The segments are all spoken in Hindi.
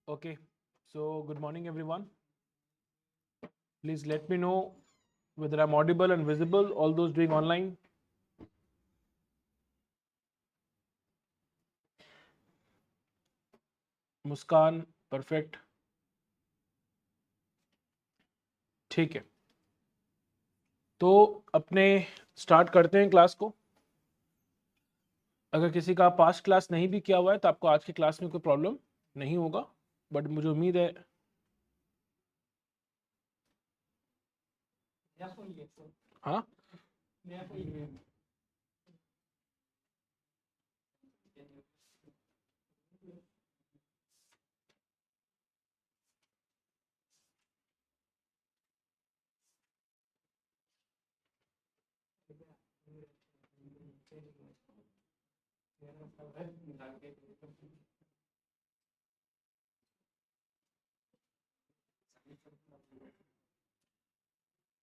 Okay, so good morning, everyone. Please let me know whether I'm audible and visible, all those doing online. Muskan, perfect. ठीक है, तो अपने स्टार्ट करते हैं क्लास को। अगर किसी का पास्ट क्लास नहीं भी किया हुआ है तो आपको आज की क्लास में कोई प्रॉब्लम नहीं होगा, बट मुझे उम्मीद है। हाँ,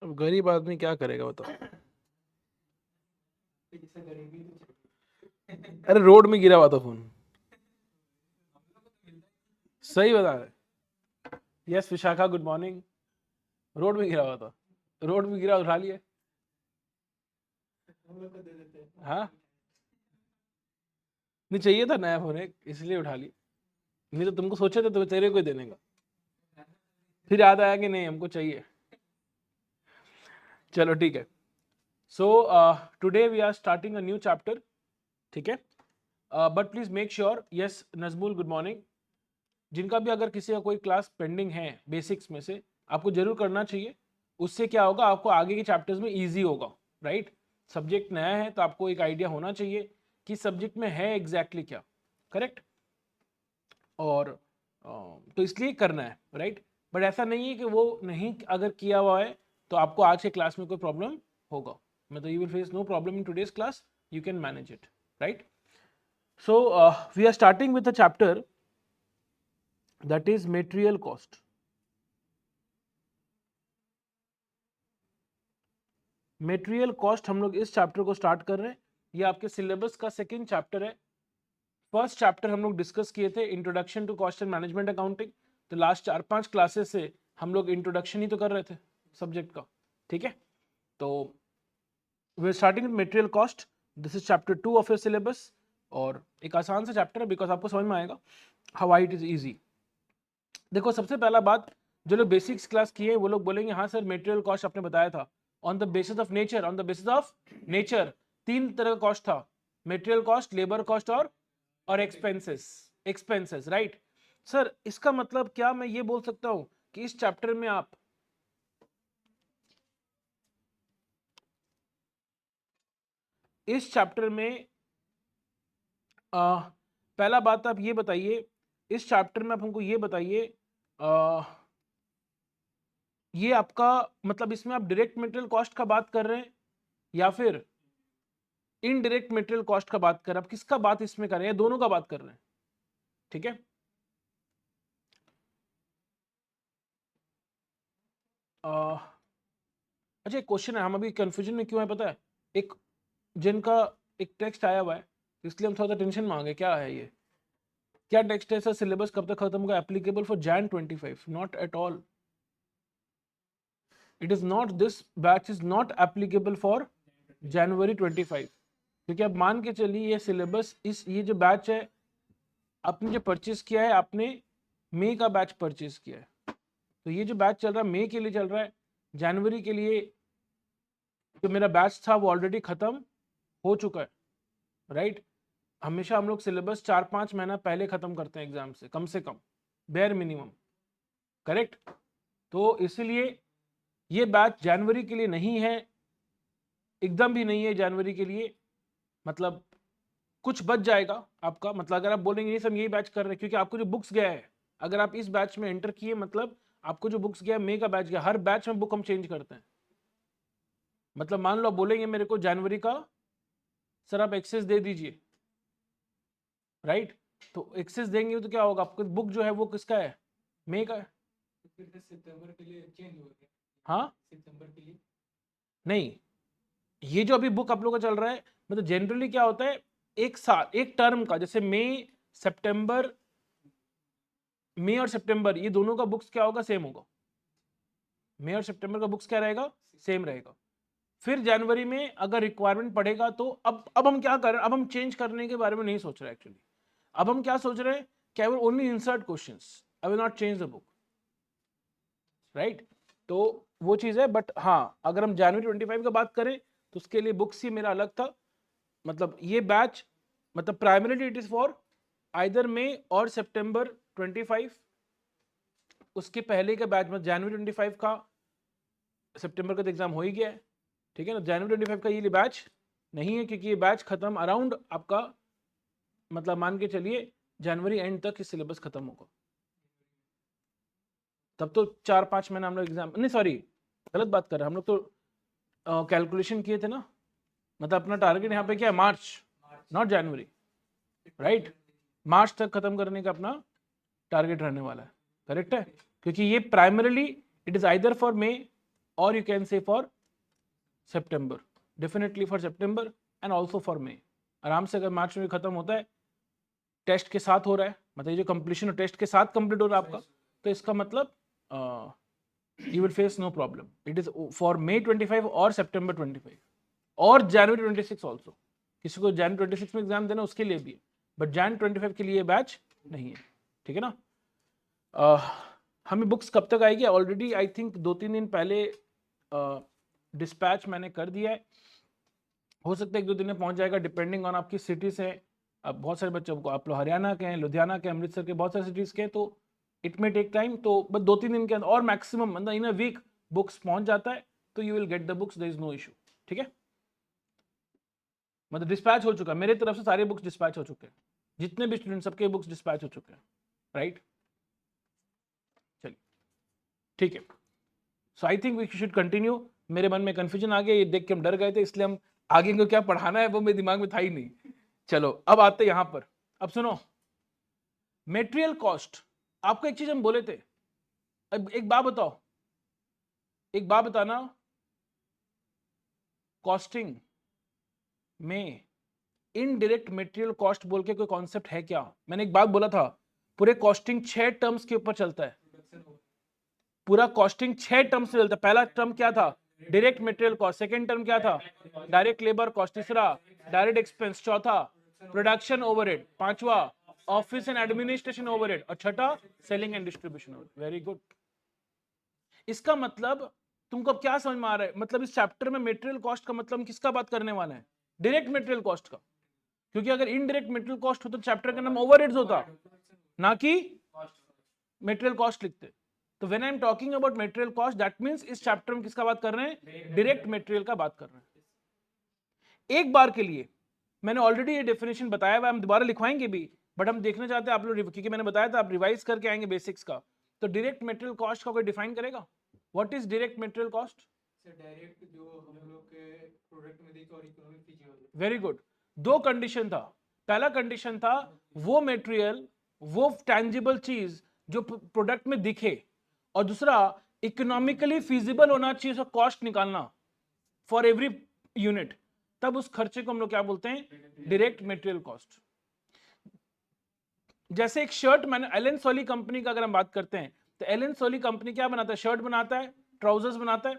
अब गरीब आदमी क्या करेगा बताओ। अरे रोड में गिरा हुआ था फोन। सही बता रहे। Yes Vishakha, good morning. Road में गिरा हुआ था, रोड में गिरा, उठा लिए। हाँ, नहीं चाहिए था नया फोन एक, इसलिए उठा ली। नहीं तो तुमको सोचे थे तो तेरे को ही देने का, फिर याद आया कि नहीं हमको चाहिए। चलो ठीक है। So today we are starting a new chapter, ठीक है। But please make sure, yes Najmul good morning, जिनका भी अगर किसी का कोई क्लास पेंडिंग है बेसिक्स में से, आपको जरूर करना चाहिए। उससे क्या होगा, आपको आगे के चैप्टर्स में इजी होगा, राइट। सब्जेक्ट नया है तो आपको एक आइडिया होना चाहिए कि सब्जेक्ट में है एग्जैक्टली क्या, करेक्ट। और तो इसलिए करना है, राइट। बट ऐसा नहीं है कि वो नहीं अगर किया हुआ है तो आपको आज के क्लास में कोई प्रॉब्लम होगा। मतलब you will face no problem in today's class, you can manage it, right. So we are starting with a chapter that is material cost. Material cost हम लोग इस चैप्टर को स्टार्ट कर रहे हैं। ये आपके सिलेबस का सेकंड चैप्टर है। फर्स्ट चैप्टर हम लोग डिस्कस किए थे introduction to cost and management accounting. तो लास्ट 4-5 क्लासेस से हम लोग इंट्रोडक्शन ही तो कर रहे थे सब्जेक्ट का, ठीक है। तो we are starting with material cost, this is chapter 2 of your syllabus. और एक आसान सा चैप्टर है बिकॉज आपको समझ में आएगा हाउ इट इज इजी। देखो सबसे पहला बात, जो लोग बेसिक्स क्लास किए वो लोग बोलेंगे हाँ सर मटेरियल कॉस्ट आपने बताया था on the basis of nature, on the basis of nature. तीन तरह का कॉस्ट था, मटेरियल कॉस्ट, लेबर कॉस्ट और एक्सपेंसेस। Expenses, right. सर इसका मतलब क्या मैं ये बोल सकता हूं कि इस चैप्टर में आप इस चैप्टर में पहला बात आप ये बताइए, इस चैप्टर में आप हमको ये बताइए, ये आपका मतलब इसमें आप डायरेक्ट मटेरियल कॉस्ट का बात कर रहे हैं या फिर इनडायरेक्ट मटेरियल कॉस्ट का बात कर रहे हैं, आप किसका बात इसमें कर रहे हैं, दोनों का बात कर रहे हैं, ठीक है। अच्छा एक क्वेश्चन है, हम अभी कंफ्यूजन में क्यों है पता है। एक जिनका एक टेक्स्ट आया हुआ है इसलिए हम थोड़ा सा टेंशन में आ गए, क्या है ये, क्या टेक्स्ट है सर, सिलेबस कब तक खत्म होगा, applicable for Jan 25, not at all. It is not, this batch is not applicable for January 25, क्योंकि अब मान के चलिए ये सिलेबस, इस ये जो बैच है आपने जो परचेज किया है, आपने मई का बैच परचेज किया है। तो ये जो बैच चल रहा है मई के लिए चल रहा है, जनवरी के लिए जो मेरा बैच था वो ऑलरेडी खत्म हो चुका है, राइट। हमेशा हम लोग सिलेबस 4-5 महीना पहले खत्म करते हैं एग्जाम से कम, बेयर मिनिमम, करेक्ट। तो इसीलिए ये बैच जनवरी के लिए नहीं है, एकदम भी नहीं है जनवरी के लिए। मतलब कुछ बच जाएगा आपका, मतलब अगर आप बोलेंगे नहीं सर हम यही बैच कर रहे हैं, क्योंकि आपको जो बुक्स गया है, अगर आप इस बैच में एंटर किए मतलब आपको जो बुक्स गया, मई का बैच गया, हर बैच में बुक हम चेंज करते हैं। मतलब मान लो आप बोलेंगे मेरे को जनवरी का सर आप एक्सेस दे दीजिए, राइट। तो एक्सेस देंगे तो क्या होगा, आपको बुक जो है वो किसका है, मई का है। सितंबर के लिए चेंज हो गया, हाँ नहीं, ये जो अभी बुक आप लोगों का चल रहा है, मतलब जनरली क्या होता है, एक साल एक टर्म का, जैसे मई सितंबर, मई और सितंबर ये दोनों का बुक्स क्या होगा, सेम होगा। मई और सितंबर का बुक्स क्या रहेगा, सेम रहेगा। फिर जनवरी में अगर रिक्वायरमेंट पड़ेगा तो अब हम क्या कर रहे हैं, अब हम चेंज करने के बारे में नहीं सोच रहे एक्चुअली। अब हम क्या सोच रहे हैं कि I will only insert questions, I will not change the book, right. तो वो चीज है। बट हाँ, अगर हम जनवरी 25 का बात करें तो उसके लिए बुक्स ही मेरा अलग था। मतलब ये बैच, मतलब primarily it is for either May और सितंबर 25। उसके पहले का बैच में जनवरी 25 का, सितंबर का तो एग्जाम हो ही गया है, ठीक है ना। जनवरी 25 का ये बैच नहीं है, क्योंकि ये बैच खत्म अराउंड आपका, मतलब मान के चलिए जनवरी एंड तक ये सिलेबस खत्म होगा। तब तो 4-5 महीना हम लोग एग्जाम, नहीं सॉरी गलत बात कर रहे हैं, हम लोग तो कैलकुलेशन किए थे ना, मतलब अपना टारगेट यहाँ पे क्या है, मार्च, नॉट जनवरी, राइट। मार्च तक खत्म करने का अपना टारगेट रहने वाला है, करेक्ट है। क्योंकि ये primarily it is either for May और यू कैन से फॉर सितंबर, डेफिनेटली फॉर सितंबर एंड ऑल्सो फॉर मे। आराम से अगर मार्च में खत्म होता है, टेस्ट के साथ हो रहा है, मतलब ये जो कंप्लीशन टेस्ट के साथ कंप्लीट हो रहा है आपका, तो इसका मतलब you will face no problem. It is for May 25 और सितंबर 25 और जनवरी 26 ऑल्सो। किसी को जनवरी 26 में एग्जाम देना उसके लिए भी है, बट जन 25 के लिए बैच नहीं है, ठीक है ना। हमें बुक्स कब तक आएगी, ऑलरेडी आई थिंक 2-3 दिन पहले डिस्पैच मैंने कर दिया है। हो सकता है 1-2 दिन में पहुंच जाएगा, डिपेंडिंग ऑन आपकी सिटी से। अब बहुत सारे बच्चों को, आप लोग हरियाणा के हैं, लुधियाना के, अमृतसर के, बहुत सारे सिटीज़ के, तो इट मे टेक टाइम। तो बस 2-3 दिन के अंदर और मैक्सिमम मतलब इन अ वीक बुक्स पहुंच जाता है, तो you will get the books, there is no issue, ठीक है। मतलब डिस्पैच हो चुका है मेरे तरफ से, सारे बुक्स डिस्पैच हो चुके हैं, जितने भी स्टूडेंट सबके बुक्स डिस्पैच हो चुके हैं, राइट। चलिए ठीक है, so I think we should continue. मेरे मन में कंफ्यूजन आ गया, ये देख के हम डर गए थे, इसलिए हम आगे को क्या पढ़ाना है वो मेरे दिमाग में था ही नहीं। चलो अब आते यहां पर, अब सुनो मेटेरियल कॉस्ट। आपको एक चीज हम बोले थे, अब एक बात बताओ, एक बात बताना, कॉस्टिंग में इनडायरेक्ट मटेरियल कॉस्ट बोल के कोई कॉन्सेप्ट है क्या? मैंने एक बात बोला था, पूरे कॉस्टिंग 6 टर्म्स के ऊपर चलता है, पूरा कॉस्टिंग 6 टर्म्स से चलता है। पहला टर्म क्या था, direct material cost. Second term क्या था, डायरेक्ट लेबर कॉस्ट। तीसरा डायरेक्ट एक्सपेंस। चौथा प्रोडक्शन ओवरहेड। पांचवा ऑफिस एंड एडमिनिस्ट्रेशन ओवरहेड। और छठा selling and distribution overhead. Very good. इसका मतलब तुमको अब क्या समझ में आ रहा है, मतलब इस चैप्टर में मटेरियल कॉस्ट का मतलब हम किसका बात करने वाले हैं, डायरेक्ट मटेरियल कॉस्ट का। क्योंकि अगर इनडायरेक्ट मटेरियल कॉस्ट होता तो चैप्टर का नाम ओवरहेड्स होता, ना कि मटेरियल कॉस्ट लिखते। तो when I am talking about material cost, that means इस चैप्टर में किसका बात कर रहे हैं, डायरेक्ट मटेरियल का बात कर रहे हैं। एक बार के लिए मैंने ऑलरेडी ये डेफिनेशन बताया हुआ, हम दोबारा लिखवाएंगे भी, बट हम देखना चाहते हैं आप लोग, क्योंकि मैंने बताया था आप रिवाइज करके आएंगे बेसिक्स का। तो डायरेक्ट मटेरियल कॉस्ट का कोई डिफाइन करेगा, what is direct material cost? Direct जो हम लोग के प्रोडक्ट में देखा और इकोनॉमिक फीचर। Very good. दो कंडीशन था, पहला कंडीशन था वो मटेरियल, वो टैंजिबल चीज जो प्रोडक्ट में दिखे, और दूसरा इकोनॉमिकली फिजिबल होना चाहिए, उसका कॉस्ट निकालना फॉर एवरी यूनिट। तब उस खर्चे को हम लोग क्या बोलते हैं, डायरेक्ट मटेरियल कॉस्ट। जैसे एक शर्ट, मैंने एलन सोली कंपनी का अगर हम बात करते हैं, तो एलन सोली कंपनी क्या बनाता है, शर्ट बनाता है, ट्राउजर्स बनाता है।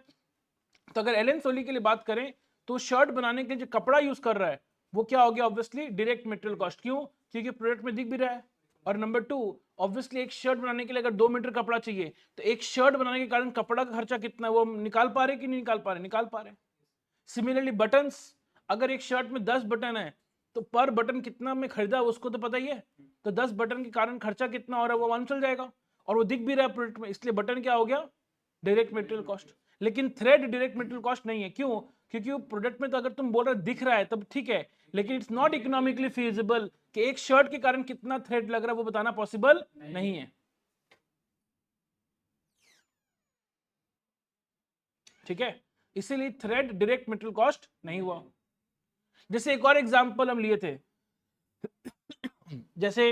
तो अगर एलन सोली के लिए बात करें, तो शर्ट बनाने के लिए जो कपड़ा यूज कर रहा है वो क्या हो गया, ऑब्वियसली डायरेक्ट मटेरियल कॉस्ट। क्यों? क्योंकि प्रोडक्ट में दिख भी रहा है। और नंबर 2, ऑब्वियसली एक शर्ट बनाने के लिए अगर 2 मीटर कपड़ा चाहिए, तो एक शर्ट बनाने के कारण कपड़ा का खर्चा कितना है वो निकाल पा रहे कि नहीं निकाल पा रहे, निकाल पा रहे। सिमिलरली बटन्स, अगर एक शर्ट में 10 बटन है, तो पर बटन कितना में खरीदा उसको तो पता ही है। तो 10 बटन के कारण खर्चा कितना हो रहा है वो मालूम चल जाएगा, और वो दिख भी रहा है प्रोडक्ट में, इसलिए बटन क्या हो गया, डायरेक्ट मटेरियल कॉस्ट। लेकिन थ्रेड डायरेक्ट मटेरियल कॉस्ट नहीं है। क्यों? क्योंकि वो प्रोडक्ट में तो अगर तुम बोल रहे दिख रहा है तब ठीक है, लेकिन इट्स नॉट इकोनॉमिकली फीजिबल कि एक शर्ट के कारण कितना थ्रेड लग रहा है वो बताना पॉसिबल नहीं है, ठीक है। इसीलिए थ्रेड डायरेक्ट मटेरियल कॉस्ट नहीं हुआ। जैसे एक और एग्जांपल हम लिए थे, जैसे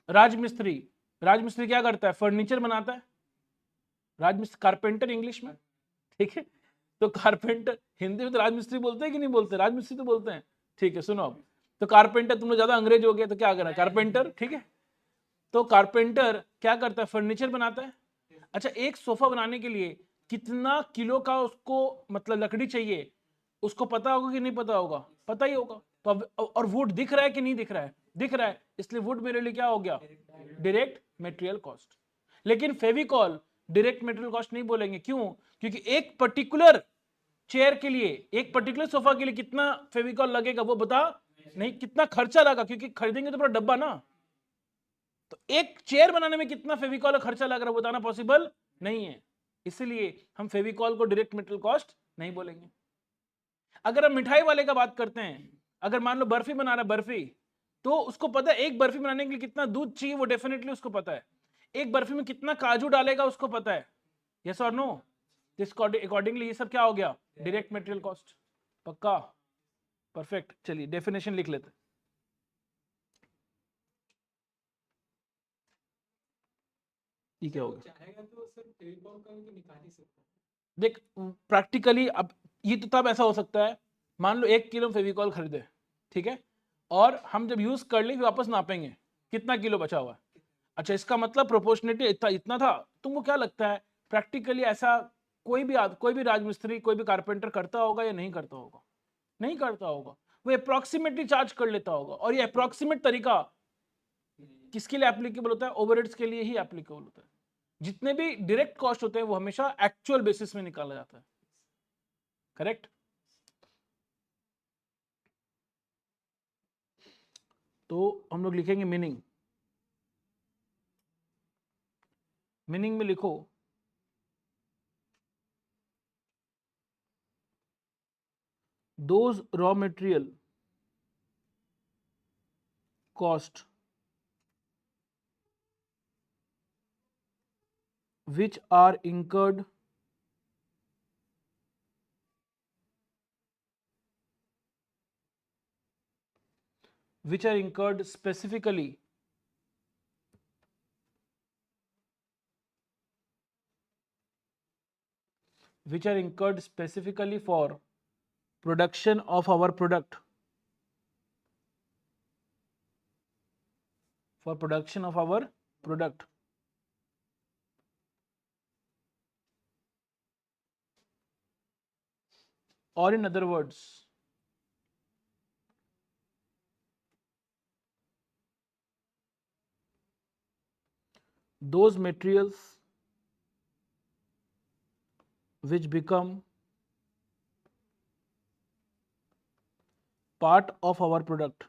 राजमिस्त्री, राजमिस्त्री क्या करता है, फर्नीचर बनाता है, राजमिस्त्री, कारपेंटर इंग्लिश में, ठीक है। तो कारपेंटर हिंदी में तो राजमिस्त्री बोलते हैं कि नहीं बोलते, राजमिस्त्री तो बोलते हैं, ठीक है। सुनो अब, तो कारपेंटर, तुम लोग ज्यादा अंग्रेज हो गए तो क्या करना, कारपेंटर, ठीक है। तो कारपेंटर क्या करता है, फर्नीचर बनाता है। अच्छा, एक सोफा बनाने के लिए कितना किलो का उसको मतलब लकड़ी चाहिए, उसको पता होगा कि नहीं पता होगा, पता ही होगा। तो और वुड दिख रहा है कि नहीं दिख रहा है, दिख रहा है, इसलिए वुड मेरे लिए क्या हो गया, डायरेक्ट मटेरियल कॉस्ट। लेकिन फेविकॉल डायरेक्ट मटेरियल कॉस्ट नहीं बोलेंगे, क्यों, क्योंकि एक पर्टिकुलर चेयर के लिए, एक पर्टिकुलर सोफा के लिए कितना फेविकॉल लगेगा वो बता नहीं, कितना खर्चा लगा, क्योंकि खरीदेंगे तो पूरा डब्बा ना। तो एक चेयर बनाने में कितना फेविकॉल का खर्चा लग रहा है बताना पॉसिबल नहीं है, इसलिए हम फेविकॉल को डायरेक्ट मटेरियल कॉस्ट नहीं बोलेंगे। अगर हम मिठाई वाले का बात करते हैं, अगर मान लो बर्फी बना रहा है, बर्फी, तो उसको पता है एक बर्फी बनाने के लिए कितना दूध चाहिए, वो डेफिनेटली उसको पता है। एक बर्फी में कितना काजू डालेगा उसको पता है, यस और नो। अकॉर्डिंगली ये सब क्या हो गया, डायरेक्ट मटेरियल कॉस्ट। पक्का, परफेक्ट। चलिए डेफिनेशन लिख लेते हैं। ये क्या होगा, चाहेगा तो सर फेविकॉल का भी तो निकाल ही सकता है। देख प्रैक्टिकली अब ये तो तब ऐसा हो सकता है, मान लो 1 किलो फेविकॉल खरीदे, ठीक है, और हम जब यूज कर ले वापस नापेंगे कितना किलो बचा हुआ है। अच्छा, इसका मतलब प्रोपोर्शनेटली इतना इतना था। तुमको क्या लगता है प्रैक्टिकली ऐसा कोई भी राजमिस्त्री, कोई भी कारपेंटर करता होगा या नहीं करता होगा, नहीं करता होगा। वो अप्रोक्सीमेटली चार्ज कर लेता होगा, और ये अप्रोक्सीमेट तरीका किसके लिए एप्लीकेबल होता है, ओवरहेड्स के लिए ही एप्लीकेबल होता है। जितने भी डायरेक्ट कॉस्ट होते हैं वो हमेशा एक्चुअल बेसिस में निकाला जाता है, करेक्ट। तो हम लोग लिखेंगे मीनिंग, मीनिंग में लिखो those raw material cost which are incurred specifically for production of our product, for production of our product, or in other words, those materials which become part of our product,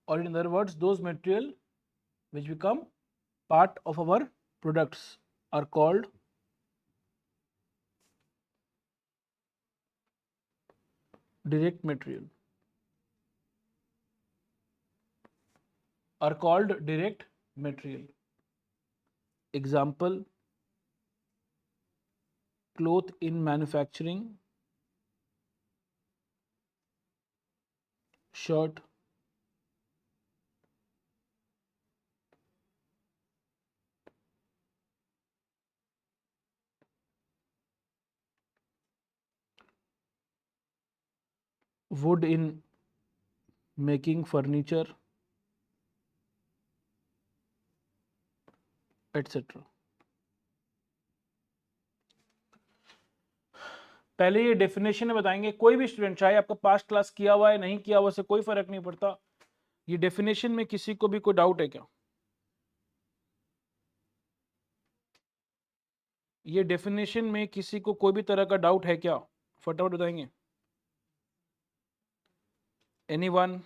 or in other words, those material which become part of our products are called direct material, are called direct material. Example, cloth in manufacturing, shirt, wood in making furniture, etc. पहले ये डेफिनेशन में बताएंगे, कोई भी स्टूडेंट चाहे आपका पास्ट क्लास किया हुआ है नहीं किया हुआ से कोई फर्क नहीं पड़ता। ये डेफिनेशन में किसी को भी कोई डाउट है क्या, ये डेफिनेशन में किसी को कोई भी तरह का डाउट है क्या, फटाफट बताएंगे। एनीवन,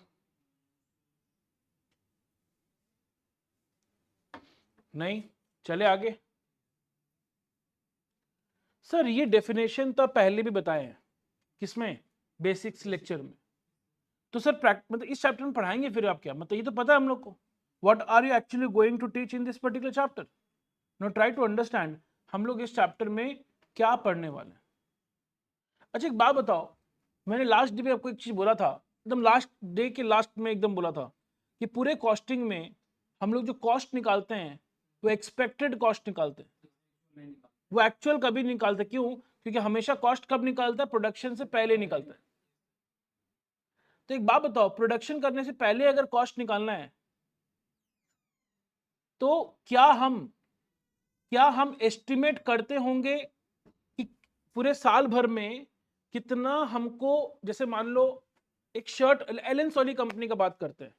नहीं, चले आगे। सर ये डेफिनेशन तो पहले भी बताए हैं, किसमें, बेसिक्स लेक्चर में। तो सर मतलब इस चैप्टर में पढ़ाएंगे फिर आप क्या, मतलब ये तो पता है हम लोग को, what are you actually going to teach in this particular chapter. No, try to understand हम लोग इस चैप्टर में क्या पढ़ने वाले हैं। अच्छा एक बात बताओ, मैंने लास्ट डे में आपको एक चीज बोला था, एकदम लास्ट डे के लास्ट में एकदम बोला था कि पूरे कॉस्टिंग में हम लोग जो कॉस्ट निकालते हैं वो एक्सपेक्टेड कॉस्ट निकालते हैं, वो एक्चुअल कभी नहीं निकालते। क्यों? क्योंकि हमेशा कॉस्ट कब निकालता है? प्रोडक्शन से पहले निकलता है। तो एक बात बताओ, प्रोडक्शन करने से पहले अगर कॉस्ट निकालना है तो क्या हम एस्टिमेट करते होंगे कि पूरे साल भर में कितना हमको, जैसे मान लो एक शर्ट, एलन सोली कंपनी का बात करते हैं,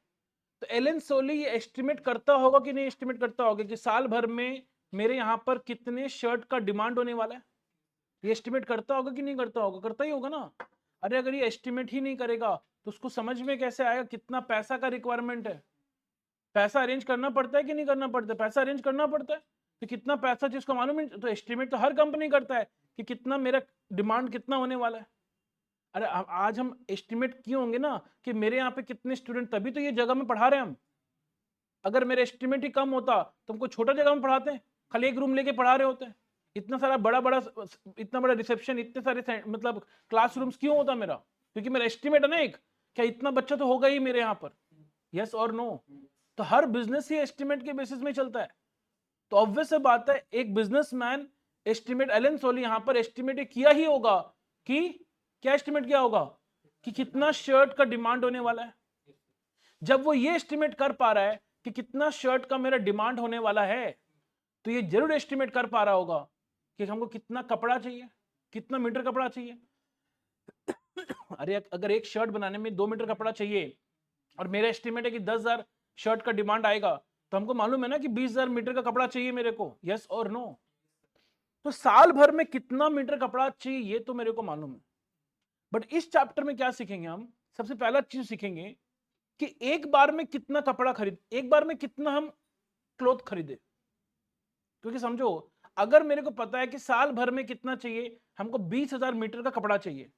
तो एलन सोली ये एस्टिमेट करता होगा कि नहीं एस्टिमेट करता होगा कि साल भर में मेरे यहां पर कितने शर्ट का डिमांड होने वाला है? ये एस्टिमेट करता होगा कि नहीं करता होगा? करता ही होगा ना। अरे अगर ये एस्टिमेट ही नहीं करेगा तो उसको समझ में कैसे आएगा कितना पैसा का रिक्वायरमेंट है? पैसा अरेंज करना पड़ता है कि नहीं करना पड़ता है? पैसा अरेंज करना पड़ता है। तो कितना पैसा जिसको मालूम है, तो एस्टिमेट तो हर कंपनी करता है कि कितना मेरा डिमांड कितना होने वाला है। अरे आज हम एस्टिमेट किए होंगे ना कि मेरे यहाँ पे कितने स्टूडेंट, तभी तो ये जगह में पढ़ा रहे हैं हम। अगर मेरा एस्टिमेट ही कम होता तो हमको छोटा जगह में पढ़ाते हैं, खाली एक रूम लेके पढ़ा रहे होते हैं। इतना सारा इतना बड़ा रिसेप्शन, इतने सारे मतलब क्लासरूम्स क्यों होता मेरा? क्योंकि मेरा एस्टिमेट है ना एक, क्या इतना बच्चा तो होगा ही मेरे यहाँ पर, यस और नो। तो हर बिजनेस ही एस्टिमेट के बेसिस में चलता है। तो ऑब्वियस बात है, एक बिजनेसमैन एस्टिमेट, एलन सोली यहां पर एस्टिमेट किया ही होगा कि क्या एस्टिमेट किया होगा कि कितना शर्ट का डिमांड होने वाला है। जब वो ये एस्टिमेट कर पा रहा है कि कितना शर्ट का मेरा डिमांड होने वाला है, तो ये जरूर एस्टिमेट कर पा रहा होगा कि हमको कितना कपड़ा चाहिए, कितना मीटर कपड़ा चाहिए। अरे अगर एक शर्ट बनाने में 2 मीटर कपड़ा चाहिए और मेरा एस्टिमेट है कि 10,000 शर्ट का डिमांड आएगा, तो हमको मालूम है ना कि 20,000 मीटर का कपड़ा चाहिए मेरे को, यस और नो। तो साल भर में कितना मीटर कपड़ा चाहिए ये तो मेरे को मालूम है। बट इस चैप्टर में क्या सीखेंगे हम? सबसे पहला चीज सीखेंगे कि एक बार में कितना कपड़ा खरीद, एक बार में कितना हम क्लोथ खरीदे। क्योंकि समझो, अगर मेरे को पता है कि साल भर में कितना चाहिए, हमको 20,000 मीटर का कपड़ा चाहिए,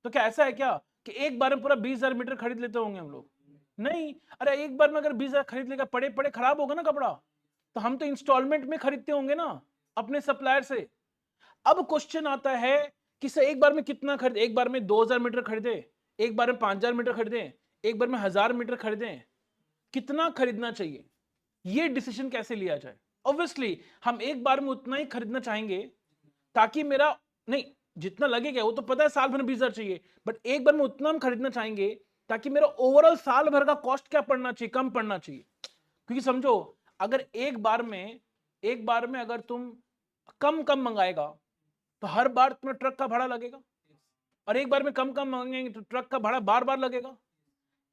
तो क्या ऐसा है क्या कि एक बार में पूरा 20,000 मीटर खरीद लेते होंगे हम लोग? नहीं। अरे एक बार में अगर 20,000 खरीद लेगा, पड़े पड़े खराब होगा ना कपड़ा, तो हम तो इंस्टॉलमेंट में खरीदते होंगे ना अपने सप्लायर से। अब क्वेश्चन आता है कि सर एक बार में कितना खरीदे? एक बार में 2,000 मीटर खरीदे, एक बार में 5,000 मीटर खरीदे, एक बार में 1,000 मीटर खरीदे, कितना खरीदना चाहिए? ये डिसीजन कैसे लिया जाए? ऑब्वियसली हम एक बार में उतना ही खरीदना चाहेंगे ताकि मेरा, नहीं जितना लगेगा वो तो पता है साल भर में 20,000 चाहिए, बट एक बार में उतना हम खरीदना चाहेंगे ताकि मेरा ओवरऑल साल भर का कॉस्ट क्या पड़ना चाहिए? कम पड़ना चाहिए। क्योंकि समझो, अगर एक बार में अगर तुम कम कम मंगाएगा तो हर बार तुम्हें ट्रक का भाड़ा लगेगा, और एक बार में कम कम मंगाएंगे तो ट्रक का भाड़ा बार बार लगेगा।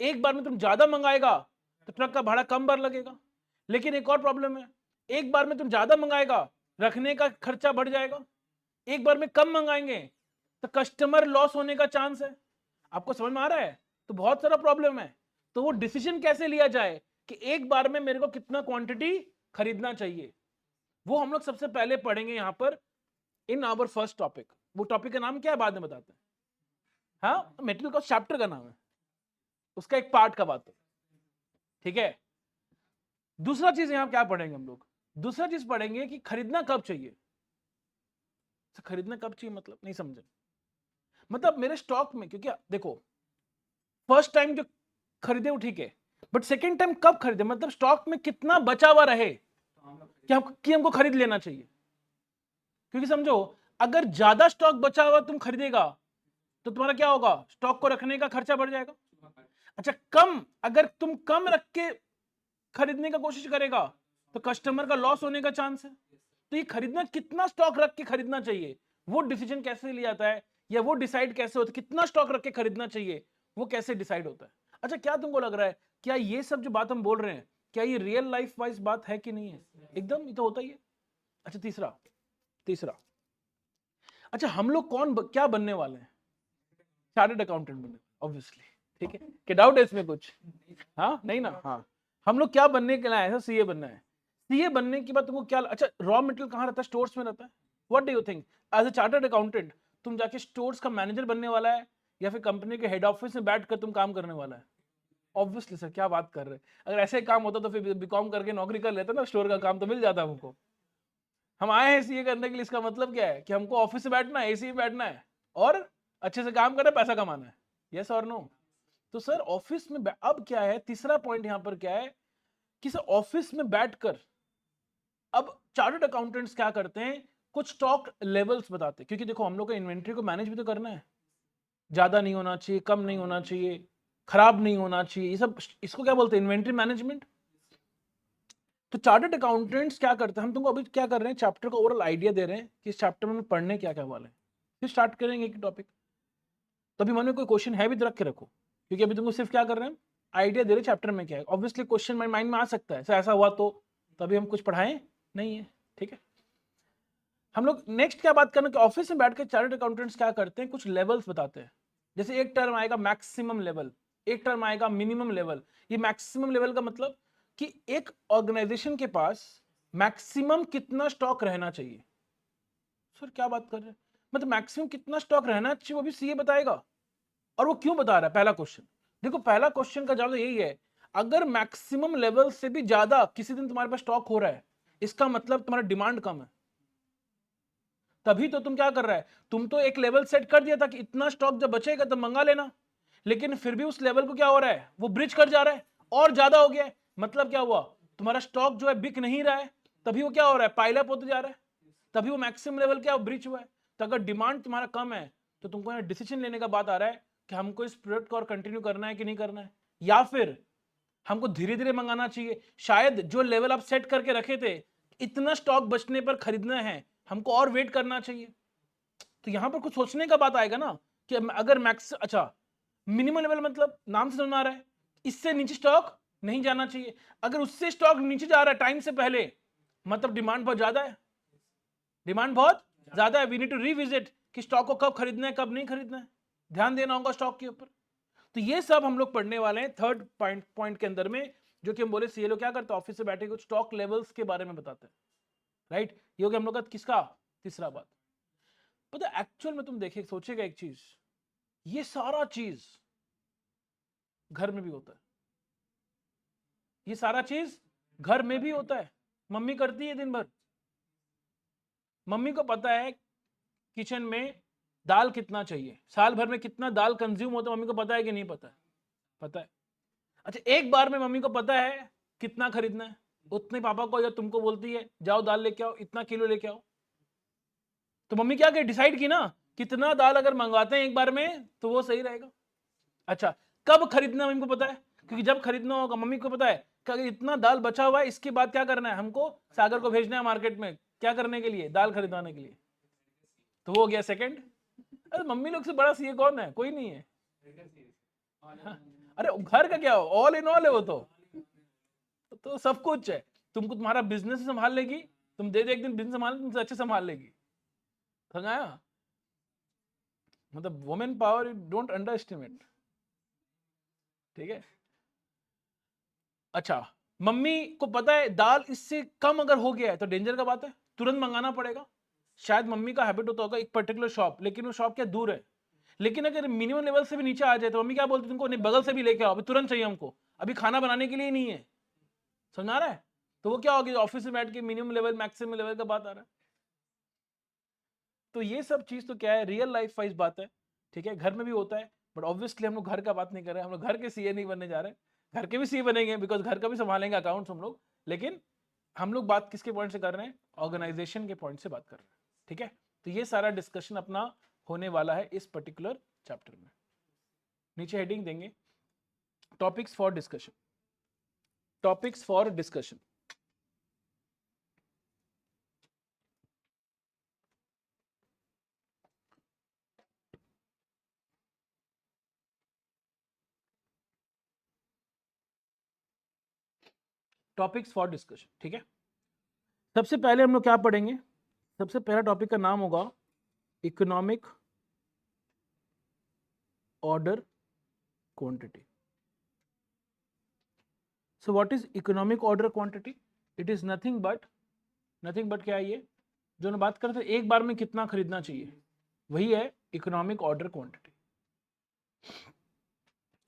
एक बार में तुम ज्यादा मंगाएगा तो ट्रक का भाड़ा कम बार लगेगा। लेकिन एक और प्रॉब्लम है, एक बार में तुम ज्यादा मंगाएगा, रखने का खर्चा बढ़ जाएगा। एक बार में कम मंगाएंगे तो कस्टमर लॉस होने का चांस है। आपको समझ में आ रहा है? तो बहुत सारा प्रॉब्लम है। तो वो डिसीजन कैसे लिया जाए कि एक बार में मेरे को कितना क्वांटिटी खरीदना चाहिए, वो हम लोग सबसे पहले पढ़ेंगे यहां पर इन आवर फर्स्ट टॉपिक। वो टॉपिक का नाम क्या है बाद में बताते हैं। हाँ, मेटेरियल कॉस्ट चैप्टर का नाम है, उसका एक पार्ट का बात है, ठीक है। दूसरा चीज यहां क्या पढ़ेंगे हम लोग? दूसरा चीज पढ़ेंगे कि खरीदना कब चाहिए। खरीदना कब चाहिए मतलब नहीं समझे? मतलब मेरे स्टॉक में, क्योंकि देखो फर्स्ट टाइम जो खरीदे वो ठीक है, बट सेकेंड टाइम कब खरीदे, मतलब स्टॉक में कितना बचा हुआ रहे कि हमको खरीद लेना चाहिए। क्योंकि समझो, अगर ज्यादा स्टॉक बचा हुआ तुम खरीदेगा तो तुम्हारा क्या होगा? स्टॉक को रखने का खर्चा बढ़ जाएगा। अच्छा, अगर तुम कम रख के खरीदने का कोशिश करेगा तो कस्टमर का लॉस होने का चांस है। तो ये खरीदना, कितना स्टॉक रख के खरीदना चाहिए, वो डिसीजन कैसे लिया जाता है, या वो डिसाइड कैसे होता है कितना स्टॉक रख के खरीदना चाहिए, वो कैसे डिसाइड होता है? अच्छा, क्या तुमको लग रहा है, क्या ये सब जो बात हम बोल रहे हैं, क्या ये रियल लाइफ वाइज बात है कि नहीं है? एकदम, ये तो होता ही है। अच्छा, तीसरा, अच्छा हम लोग क्या बनने वाले हैं? चार्टर्ड अकाउंटेंट बनने, ऑब्वियसली। ठीक है, क्या डाउट है इसमें कुछ? हाँ, नहीं ना? हाँ, हम लोग क्या बनने के लिए आए? सीए बनना है। सीए बनने के बाद तुमको क्या, अच्छा रॉ मटेरियल कहाँ रहता है? स्टोर्स में रहता है। What do you think as a chartered accountant, तुम जाके स्टोर्स का मैनेजर बनने वाला है या फिर कंपनी के हेड ऑफिस में बैठ कर तुम काम करने वाला है? ऑब्वियसली सर, क्या बात कर रहे हैं, अगर ऐसे काम होता तो फिर बीकॉम करके नौकरी कर लेते ना, स्टोर का काम तो मिल जाता हमको। हम आए हैं सीए करने के लिए, इसका मतलब क्या है कि हमको ऑफिस में बैठना है, एसी में बैठना है और अच्छे से काम करना है, पैसा कमाना है, यस और नो? तो सर ऑफिस में अब क्या है, तीसरा पॉइंट यहां पर क्या है कि सर ऑफिस में बैठकर अब चार्टर्ड अकाउंटेंट्स क्या करते हैं, कुछ स्टॉक लेवल्स बताते हैं, क्योंकि देखो हम लोग को इन्वेंट्री को मैनेज भी तो करना है, ज्यादा नहीं होना चाहिए, कम नहीं होना चाहिए, खराब नहीं होना चाहिए, ये सब इसको क्या बोलते हैं, इन्वेंट्री मैनेजमेंट। तो चार्टर्ड अकाउंटेंट्स क्या करते हैं, हम तुमको अभी क्या कर रहे हैं, चैप्टर का ओवरऑल आइडिया दे रहे हैं कि इस चैप्टर में पढ़ने क्या क्या वाले हैं, फिर स्टार्ट करेंगे एक टॉपिक। तो अभी मन में कोई क्वेश्चन है भी तो रख के रखो, क्योंकि अभी तुमको सिर्फ क्या कर रहे हैं, आइडिया दे रहे चैप्टर में क्या है। ऑब्वियसली क्वेश्चन माइंड में आ सकता है, ऐसा हुआ तो तभी हम कुछ पढ़ाएं नहीं है, ठीक है। हम लोग नेक्स्ट क्या बात करना कि ऑफिस में बैठ के चार्टर्ड अकाउंटेंट्स क्या करते हैं, कुछ लेवल्स बताते हैं। जैसे एक टर्म आएगा मैक्सिमम लेवल, एक टर्म आएगा मिनिमम लेवल। ये मैक्सिमम लेवल का मतलब कि एक ऑर्गेनाइजेशन के पास मैक्सिमम कितना स्टॉक रहना चाहिए। सर क्या बात कर रहे हैं, मतलब मैक्सिमम कितना स्टॉक रहना चाहिए वो भी सीए बताएगा, और वो क्यों बता रहा है। पहला क्वेश्चन देखो, पहला क्वेश्चन का जवाब यही है, अगर मैक्सिमम लेवल से भी ज्यादा किसी दिन तुम्हारे पास स्टॉक हो रहा है, इसका मतलब तुम्हारा डिमांड कम है। तभी तो तुम क्या कर रहा है, तुम तो एक लेवल सेट कर दिया था कि इतना स्टॉक जब बचेगा तब मंगा लेना, लेकिन फिर भी उस लेवल को क्या हो रहा है, वो ब्रिज कर जा रहा है और ज्यादा हो गया है। मतलब क्या हुआ, तुम्हारा स्टॉक जो है बिक नहीं रहा है, तभी वो क्या हो रहा है, पाइलअप होते जा रहा है, तभी वो मैक्सिमम लेवल क्या ब्रिज हुआ है। तो अगर डिमांड तुम्हारा कम है तो तुमको यहाँ डिसीजन लेने का बात आ रहा है कि हमको इस प्रोडक्ट को और कंटिन्यू करना है कि नहीं करना है, या फिर हमको धीरे धीरे मंगाना चाहिए। शायद जो लेवल आप सेट करके रखे थे, इतना स्टॉक बचने पर खरीदना है, हमको और वेट करना चाहिए। तो यहां पर कुछ सोचने का बात आएगा ना कि अगर मैक्स, अच्छा मिनिमम लेवल मतलब नाम से समझ आ रहा है, इससे नीचे स्टॉक नहीं जाना चाहिए। अगर उससे स्टॉक नीचे जा रहा है टाइम से पहले, मतलब डिमांड बहुत ज्यादा है, डिमांड बहुत ज्यादा है। वी नीड टू रिविजिट कि स्टॉक को कब खरीदना है कब नहीं खरीदना है, ध्यान देना होगा स्टॉक के ऊपर। तो ये सब हम लोग पढ़ने वाले हैं थर्ड पॉइंट के अंदर में, जो कि हम बोले सीएलओ क्या करता है, ऑफिस से बैठे कुछ स्टॉक लेवल्स के बारे में बताते हैं, राइट। ये हो गया हम लोग का किसका, तीसरा बात। पता एक्चुअल में तुम देखे सोचेगा एक चीज, ये सारा चीज घर में भी होता है, ये सारा चीज घर में भी होता है। मम्मी करती है दिन भर, मम्मी को पता है किचन में दाल कितना चाहिए, साल भर में कितना दाल कंज्यूम होता है, मम्मी को पता है कि नहीं पता है, पता है। अच्छा एक बार में मम्मी को पता है कितना खरीदना है, उतने पापा को या तुमको बोलती है जाओ दाल लेके आओ, इतना किलो लेके आओ। तो मम्मी क्या डिसाइड की ना, कितना दाल अगर मंगवाते हैं एक बार में तो वो सही रहेगा। अच्छा कब खरीदना मम्मी को पता है, क्योंकि जब खरीदना होगा मम्मी को पता है कि इतना दाल बचा हुआ है, इसके बाद क्या करना है, हमको सागर को भेजना है मार्केट में, क्या करने के लिए, दाल खरीदवाने के लिए। तो वो हो गया सेकंड। अरे मम्मी लोग से बड़ा सीए कौन है, कोई नहीं है। हाँ, अरे घर का क्या हो, ऑल इन ऑल है वो तो सब कुछ है। तुमको तुम्हारा बिजनेस संभाल लेगी, तुम दे एक दिन बिजनेस संभाल, तुमसे अच्छे संभाल लेगी। समझ आया, मतलब women power don't under estimate, ठीक है। अच्छा मम्मी को पता है दाल इससे कम अगर हो गया है तो डेंजर का बात है, तुरंत मंगाना पड़ेगा। शायद मम्मी का हैबिट होता होगा एक पर्टिकुलर शॉप, लेकिन वो शॉप क्या दूर है, लेकिन अगर मिनिमम लेवल से भी नीचे आ जाए तो मम्मी क्या बोलती, तुमको नहीं बगल से भी लेके आओ, अभी तुरंत चाहिए हमको, अभी खाना बनाने के लिए नहीं है। समझ आ रहा है, तो वो क्या होगी, ऑफिस में बैठ के मिनिमम लेवल मैक्सिमम लेवल का बात आ रहा है। तो ये सब चीज तो क्या है, रियल लाइफ वाइज बात है, ठीक है, घर में भी होता है। बट ऑब्वियसली हम लोग घर का बात नहीं कर रहे हैं, हम लोग घर के सीए नहीं बनने जा रहे हैं, घर के भी सीए बनेंगे बिकॉज घर का भी संभालेंगे अकाउंट्स हम लोग, लेकिन हम लोग बात किसके पॉइंट से कर रहे हैं, ऑर्गेनाइजेशन के पॉइंट से बात कर रहे हैं, ठीक है। तो ये सारा डिस्कशन अपना होने वाला है इस पर्टिकुलर चैप्टर में। नीचे हेडिंग देंगे topics for discussion, topics for discussion. Topics for discussion, ठीक है। सबसे पहले हम लोग क्या पढ़ेंगे, सबसे पहला टॉपिक का नाम होगा economic order quantity. So what is economic order quantity, it is nothing but क्या है ये, जो हम बात करते हैं एक बार में कितना खरीदना चाहिए, वही है इकोनॉमिक ऑर्डर क्वांटिटी।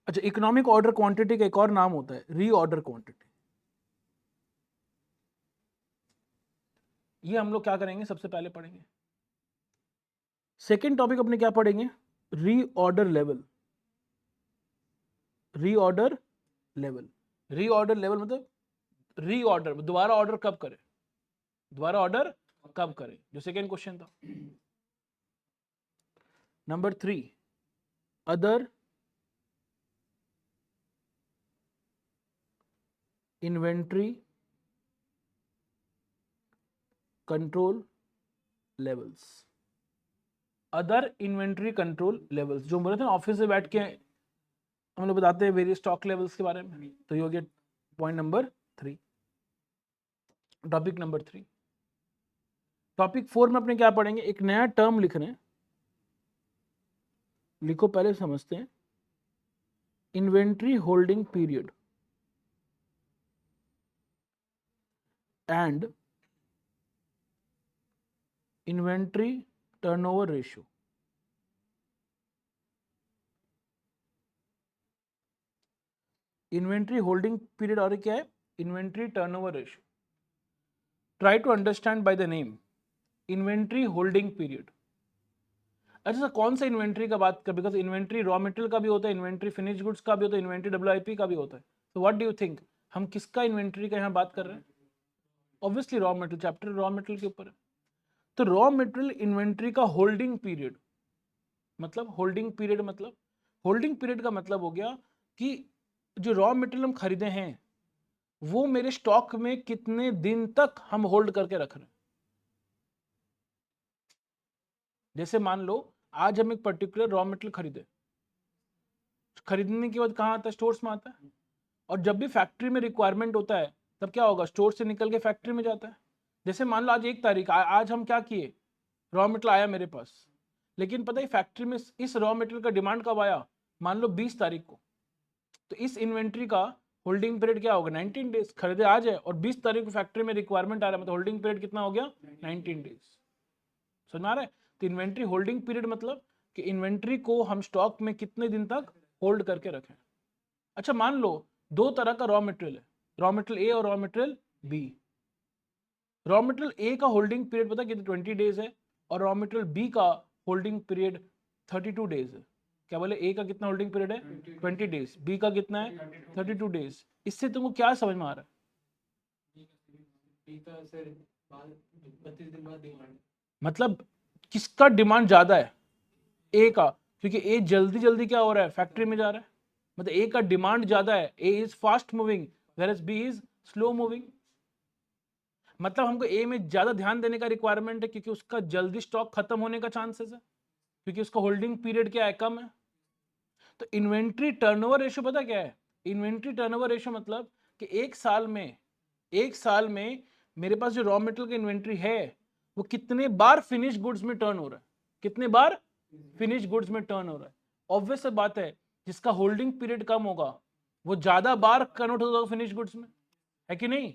अच्छा इकोनॉमिक ऑर्डर क्वांटिटी का एक और नाम होता है रीऑर्डर क्वांटिटी। ये हम लोग क्या करेंगे, सबसे पहले पढ़ेंगे। सेकेंड टॉपिक अपने क्या पढ़ेंगे, reorder level. Reorder level, reorder level मतलब रीऑर्डर, दोबारा ऑर्डर कब करें, दोबारा ऑर्डर कब करें, जो सेकेंड क्वेश्चन था। Number 3, other inventory control levels. Other inventory control levels, जो बोले थे ना ऑफिस में बैठ के हम लोग बताते हैं वेरियस स्टॉक लेवल्स के बारे में, तो ये हो गया point number 3, topic number 3। Topic 4 में अपने क्या पढ़ेंगे, एक नया टर्म लिख रहे हैं, लिखो पहले समझते हैं। Inventory holding period and inventory turnover ratio. Inventory holding period और क्या है, inventory turnover ratio. Try to understand by the name inventory holding period. अच्छा, कौन सा इन्वेंट्री का बात कर, बिकॉज इन्वेंट्री रॉ मटेरियल का भी होता है, इन्वेंट्री फिनिश गुड्स का भी होता है, इन्वेंट्री WIP का भी होता है। तो व्हाट डू यू थिंक, हम किसका इन्वेंट्री का यहाँ बात कर रहे हैं? Obviously raw material, chapter raw material के ऊपर है। तो रॉ मटेरियल इन्वेंट्री का होल्डिंग पीरियड मतलब, होल्डिंग पीरियड मतलब, होल्डिंग पीरियड का मतलब हो गया कि जो रॉ मटेरियल हम खरीदे हैं वो मेरे स्टॉक में कितने दिन तक हम होल्ड करके रख रहे हैं। जैसे मान लो आज हम एक पर्टिकुलर रॉ मटेरियल खरीदे, खरीदने के बाद कहाँ आता है, स्टोर्स में आता है, और जब भी फैक्ट्री में रिक्वायरमेंट होता है तब क्या होगा, स्टोर से निकल के फैक्ट्री में जाता है। जैसे मान लो आज 1 तारीख, आज हम क्या किए, रॉ मटेरियल आया मेरे पास, लेकिन पता है फैक्ट्री में इस रॉ मटेरियल का डिमांड कब आया, मान लो 20 तारीख को, तो इस इन्वेंट्री का होल्डिंग पीरियड क्या होगा, 19 डेज। खरीदे आज है और 20 तारीख को फैक्ट्री में रिक्वायरमेंट आ रहा है, मतलब होल्डिंग पीरियड कितना हो गया, 19 डेज। समझ में आ रहा है? तो इन्वेंट्री होल्डिंग पीरियड मतलब कि इन्वेंट्री को हम स्टॉक में कितने दिन तक होल्ड करके रखें। अच्छा, मान लो 2 तरह का रॉ मटेरियल है, रॉ मटेरियल ए और raw material B. Raw material A का होल्डिंग पीरियड पता है कितने, 20 डेज है, और रॉ मटेरियल बी का होल्डिंग पीरियड 32 डेज है। क्या बोले, ए का कितना होल्डिंग पीरियड है, 20 डेज, बी का कितना है, 32 डेज। इससे तुमको क्या समझ में आ रहा है, सर 32 दिन बाद डिमांड, मतलब किसका डिमांड ज्यादा है, ए का, क्योंकि ए जल्दी जल्दी क्या हो रहा है, फैक्ट्री में जा रहा है, मतलब ए का डिमांड ज्यादा है, A is fast moving whereas B is slow moving. मतलब हमको ए में ज्यादा ध्यान देने का रिक्वायरमेंट है क्योंकि उसका जल्दी स्टॉक खत्म होने का चांसेस है, क्योंकि उसका होल्डिंग पीरियड क्या है, कम है। तो इन्वेंट्री टर्नओवर रेशियो पता क्या है, इन्वेंट्री टर्नओवर रेशियो मतलब कि एक साल में मेरे पास जो रॉ मटेरियल की इन्वेंट्री है वो कितने बार फिनिश गुड्स में टर्न हो रहा है, कितने बार फिनिश गुड्स में टर्न हो रहा है। ऑब्वियस बात है, जिसका होल्डिंग पीरियड कम होगा वो ज्यादा बार कन्वर्ट होगा फिनिश गुड्स में, है कि नहीं?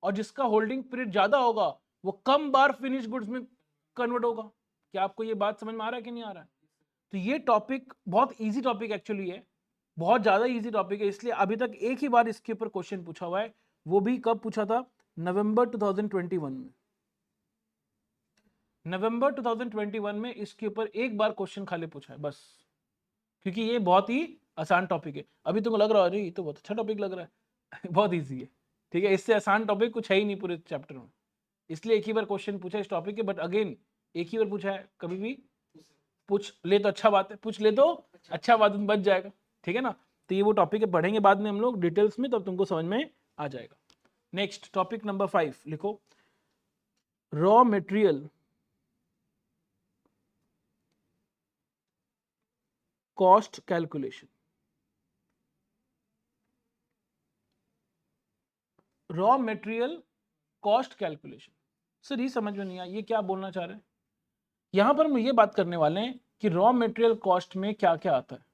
और जिसका होल्डिंग पीरियड ज्यादा होगा वो कम बार फिनिश गुड्स में कन्वर्ट होगा। क्या आपको ये बात समझ में आ रहा है कि नहीं आ रहा है? तो ये टॉपिक बहुत इजी टॉपिक एक्चुअली है, बहुत ज्यादा इजी टॉपिक है, इसलिए अभी तक एक ही बार इसके ऊपर क्वेश्चन पूछा हुआ है, वो भी कब पूछा था, नवंबर 2021 में। नवंबर 2021 में इसके ऊपर एक बार क्वेश्चन खाली पूछा है बस, क्योंकि ये बहुत ही आसान टॉपिक है। अभी तुमको लग रहा है अरे ये तो बहुत अच्छा टॉपिक लग रहा है बहुत इजी है, ठीक है, इससे आसान टॉपिक कुछ है ही नहीं पूरे चैप्टर में, इसलिए एक ही बार क्वेश्चन पूछा इस टॉपिक के, बट अगेन एक ही बार पूछा है, कभी भी पूछ ले तो अच्छा बात है, पूछ ले तो अच्छा बात बच जाएगा, ठीक है ना। तो ये वो टॉपिक है, पढ़ेंगे बाद में हम लोग डिटेल्स में, तब तुमको समझ में आ जाएगा। नेक्स्ट टॉपिक नंबर 5 लिखो, raw material cost calculation. Raw material cost calculation, sir ये समझ में नहीं आया, ये क्या बोलना चाह रहे हैं? यहां पर हम ये बात करने वाले हैं कि रॉ मटेरियल कॉस्ट में क्या क्या आता है।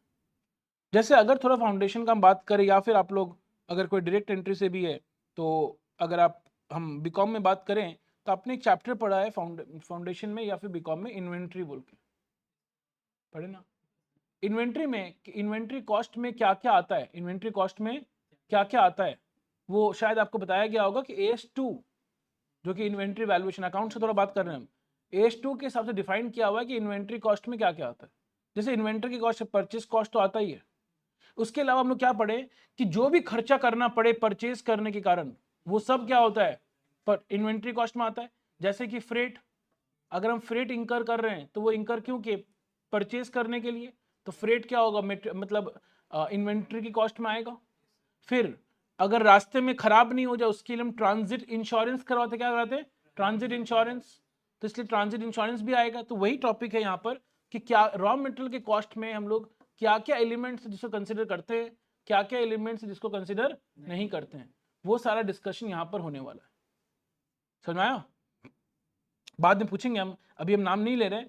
जैसे अगर थोड़ा फाउंडेशन का हम बात करें, या फिर आप लोग अगर कोई डायरेक्ट एंट्री से भी है, तो अगर आप हम बीकॉम में बात करें तो आपने एक चैप्टर पढ़ा है फाउंडेशन में या फिर बीकॉम में, इन्वेंट्री बोल के पढ़े ना। इन्वेंट्री में, इन्वेंट्री कॉस्ट में क्या क्या आता है, इन्वेंट्री कॉस्ट में क्या क्या आता है, वो शायद आपको बताया गया होगा कि AS2, जो कि इन्वेंट्री वैल्यूएशन अकाउंट से थोड़ा बात कर रहे हैं हम, AS2 के हिसाब से डिफाइन किया हुआ है कि इन्वेंट्री कॉस्ट में क्या क्या आता है। जैसे इन्वेंट्री की कॉस्ट, परचेज कॉस्ट तो आता ही है, उसके अलावा हम लोग क्या पढ़े कि जो भी खर्चा करना पड़े परचेज करने के कारण, वो सब क्या होता है, पर इन्वेंट्री कॉस्ट में आता है। जैसे कि फ्रेट, अगर हम फ्रेट इंकर कर रहे हैं तो वो इंकर क्यों किए? परचेज करने के लिए। तो फ्रेट क्या होगा? मतलब इन्वेंट्री की कॉस्ट में आएगा। फिर अगर रास्ते में खराब नहीं हो जाए उसके लिए हम ट्रांजिट इंश्योरेंस करवाते, क्या कराते हैं? Transit insurance. तो इसलिए ट्रांजिट इंश्योरेंस भी आएगा। तो वही टॉपिक है यहाँ पर कि क्या रॉ मटेरियल के कॉस्ट में हम लोग क्या क्या एलिमेंट्स जिसको कंसिडर करते हैं, क्या क्या एलिमेंट्स जिसको कंसिडर नहीं करते हैं, वो सारा डिस्कशन यहाँ पर होने वाला है। समझ में आया? बाद में पूछेंगे हम, अभी हम नाम नहीं ले रहे।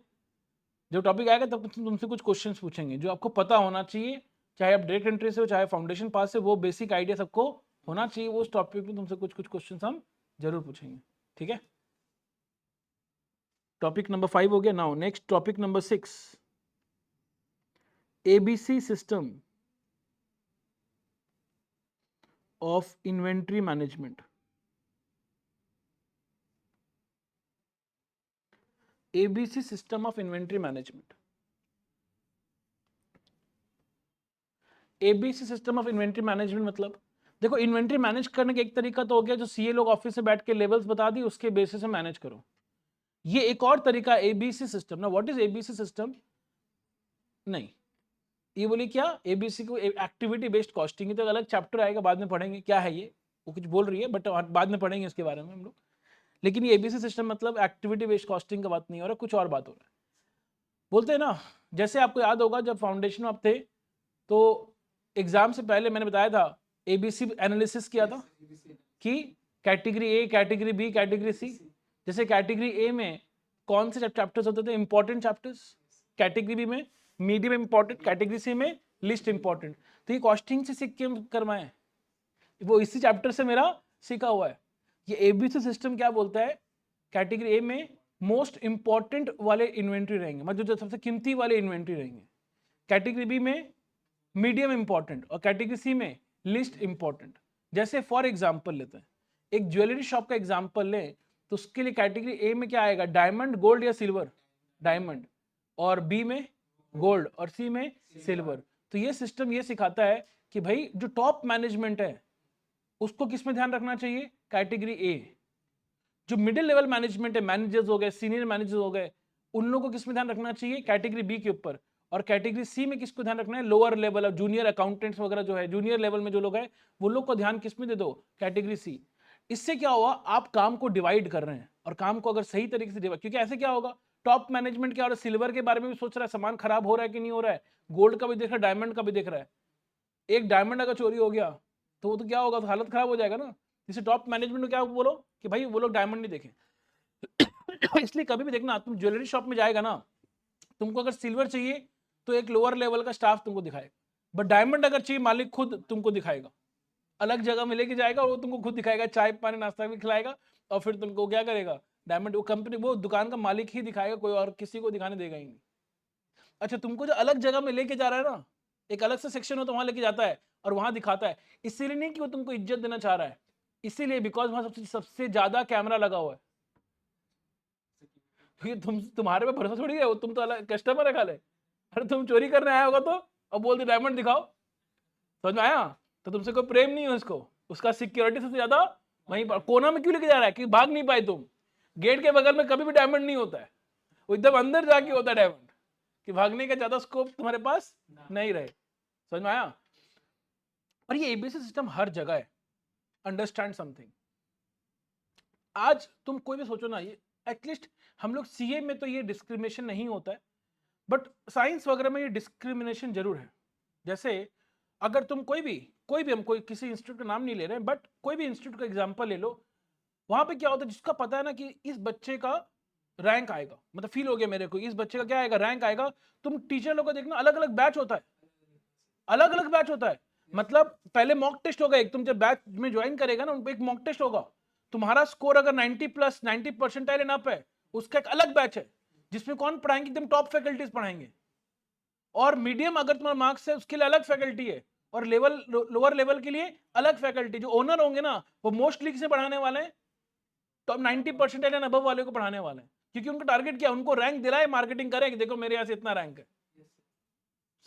जब टॉपिक आएगा तब तुमसे कुछ क्वेश्चंस पूछेंगे जो आपको पता होना चाहिए, चाहे आप डायरेक्ट एंट्री से हो चाहे फाउंडेशन पास से, वो बेसिक आइडिया सबको होना चाहिए। वो उस टॉपिक में तुमसे कुछ कुछ क्वेश्चंस हम जरूर पूछेंगे। ठीक है, टॉपिक नंबर 5 हो गया। Now next topic number 6, ABC system of inventory management. ABC system of inventory management. ABC system of inventory management मतलब देखो, इन्वेंट्री मैनेज करने का एक तरीका तो हो गया जो सीए लोग ऑफिस से बैठ के लेवल्स बता दी उसके बेसिस से मैनेज करो। ये एक और तरीका एबीसी सिस्टम। ना व्हाट इज एबीसी सिस्टम? नहीं, ये बोली क्या? एबीसी को एक्टिविटी बेस्ड कॉस्टिंग है, तो अलग चैप्टर आएगा, बाद में पढ़ेंगे क्या है ये। वो कुछ बोल रही है बट बाद में पढ़ेंगे इसके बारे में हम लोग। लेकिन ये एबीसी सिस्टम मतलब एक्टिविटी बेस्ड कॉस्टिंग का बात नहीं हो रहा, कुछ और बात हो रहा है। बोलते हैं ना, जैसे आपको याद होगा जब फाउंडेशन में आप थे तो एग्जाम से पहले मैंने बताया था एबीसी एनालिसिस किया था कि category A, category B, category C. जैसे कैटेगरी ए में कौन से चैप्टर्स होते थे? Important chapters. कैटेगरी बी में मीडियम इंपॉर्टेंट, कैटेगरी सी में लिस्ट इंपॉर्टेंट। तो ये कॉस्टिंग से सीख के करवाएं, वो इसी चैप्टर से मेरा सीखा हुआ है। ये एबीसी सिस्टम क्या बोलता है? कैटेगरी ए में मोस्ट इंपॉर्टेंट वाले इन्वेंट्री रहेंगे, मतलब जो सबसे कीमती वाले इन्वेंट्री रहेंगे। कैटेगरी बी में मीडियम इंपॉर्टेंट और कैटेगरी सी में लिस्ट इंपॉर्टेंट। जैसे फॉर एग्जांपल लेते हैं, एक ज्वेलरी शॉप का एग्जांपल ले तो उसके लिए कैटेगरी ए में क्या आएगा? डायमंड, गोल्ड या सिल्वर? डायमंड। और बी में गोल्ड और सी में सिल्वर। तो ये सिस्टम ये सिखाता है कि भाई जो टॉप मैनेजमेंट है उसको किस में ध्यान रखना चाहिए? Category A. जो मिडिल लेवल मैनेजमेंट है, मैनेजर्स हो गए, सीनियर मैनेजर्स हो गए, उन लोगों को किस में ध्यान रखना चाहिए? कैटेगरी बी के ऊपर। और कैटेगरी सी में किसको ध्यान रखना है? लोअर लेवल, अब जूनियर अकाउंटेंट्स वगैरह जो है, जूनियर लेवल में जो लोग हैं वो लोग को ध्यान किस में दे दो? Category C. इससे क्या हुआ? आप काम को डिवाइड कर रहे हैं, और काम को अगर सही तरीके से डिवाइड, क्योंकि ऐसे क्या होगा, टॉप मैनेजमेंट क्या हो रहा है? सिल्वर के बारे में भी सोच रहा है, सामान खराब हो रहा है कि नहीं हो रहा है, गोल्ड का भी देख रहा है, डायमंड का भी देख रहा है। एक डायमंड अगर चोरी हो गया तो वो तो क्या होगा? तो हालत खराब हो जाएगा ना। जैसे टॉप मैनेजमेंट को क्या बोलो कि भाई वो लोग डायमंड नहीं देखें। इसलिए कभी भी देखना, तुम ज्वेलरी शॉप में जाएगा ना, तुमको अगर सिल्वर चाहिए तो एक लोअर लेवल का स्टाफ तुमको दिखाएगा, बट डायमंड अगर चाहिए मालिक खुद तुमको दिखाएगा, अलग जगह में लेके जाएगा, वो तुमको खुद दिखाएगा, चाय पानी नाश्ता भी खिलाएगा, और फिर तुमको क्या करेगा? डायमंड, वो कंपनी, वो दुकान का मालिक ही दिखाएगा, कोई और किसी को दिखाने देगा ही नहीं। अच्छा, तुमको जो अलग जगह में लेके जा रहा है ना, एक अलग से सेक्शन हो तो वहां लेके जाता है और वहां दिखाता है, इसीलिए नहीं कि वो तुमको इज्जत देना चाह रहा है, इसीलिए बिकॉज वहां सबसे सबसे ज्यादा कैमरा लगा हुआ है। क्योंकि तुम्हारे पे भरोसा थोड़ी है, वो तुम तो अलग कस्टमर है खाले। अरे तुम चोरी करने आया होगा तो अब बोल दे डायमंड दिखाओ, समझ में आया? तो तुमसे कोई प्रेम नहीं है उसको, उसका सिक्योरिटी सबसे ज्यादा वहीं पर कोना में क्यों लेके जा रहा है कि भाग नहीं पाए तुम। गेट के बगल में कभी भी डायमंड नहीं होता है, वो एकदम अंदर जाके होता है डायमंड, कि भागने का ज्यादा स्कोप तुम्हारे पास नहीं रहे। समझ में आया? और ये एबीसी सिस्टम हर जगह है। अंडरस्टैंड समथिंग, आज तुम कोई भी सोचो ना, ये एटलीस्ट हम लोग सीए में तो ये डिस्क्रिमिनेशन नहीं होता है, बट साइंस वगैरह में ये डिस्क्रिमिनेशन जरूर है। जैसे अगर तुम कोई भी हम कोई किसी इंस्टीट्यूट का नाम नहीं ले रहे हैं, बट कोई भी इंस्टीट्यूट का एग्जांपल ले लो, वहां पे क्या होता है, जिसका पता है ना कि इस बच्चे का रैंक आएगा, मतलब फील हो गया मेरे को इस बच्चे का क्या आएगा? रैंक आएगा। तुम टीचर लोग को देखना, अलग अलग बैच होता है, अलग अलग बैच होता है। मतलब पहले मॉक टेस्ट होगा, एक तुम जब बैच में ज्वाइन करेगा ना, उन पे एक मॉक टेस्ट होगा, तुम्हारा स्कोर अगर 90 प्लस 90 परसेंटाइल एंड अप है, उसका एक अलग बैच है जिसमें कौन पढ़ाएंगे? एकदम टॉप फैकल्टीज पढ़ाएंगे। और मीडियम अगर तुम्हारा मार्क्स है उसके लिए अलग फैकल्टी है, और लेवल लोअर लेवल के लिए अलग फैकल्टी। जो ओनर होंगे ना वो मोस्टली किसे पढ़ाने वाले हैं? टॉप 90 परसेंटाइल एंड अबव वाले को पढ़ाने वाले हैं, क्योंकि उनका टारगेट क्या है? उनको रैंक दिलाए, मार्केटिंग करे कि देखो मेरे यहाँ से इतना रैंक है।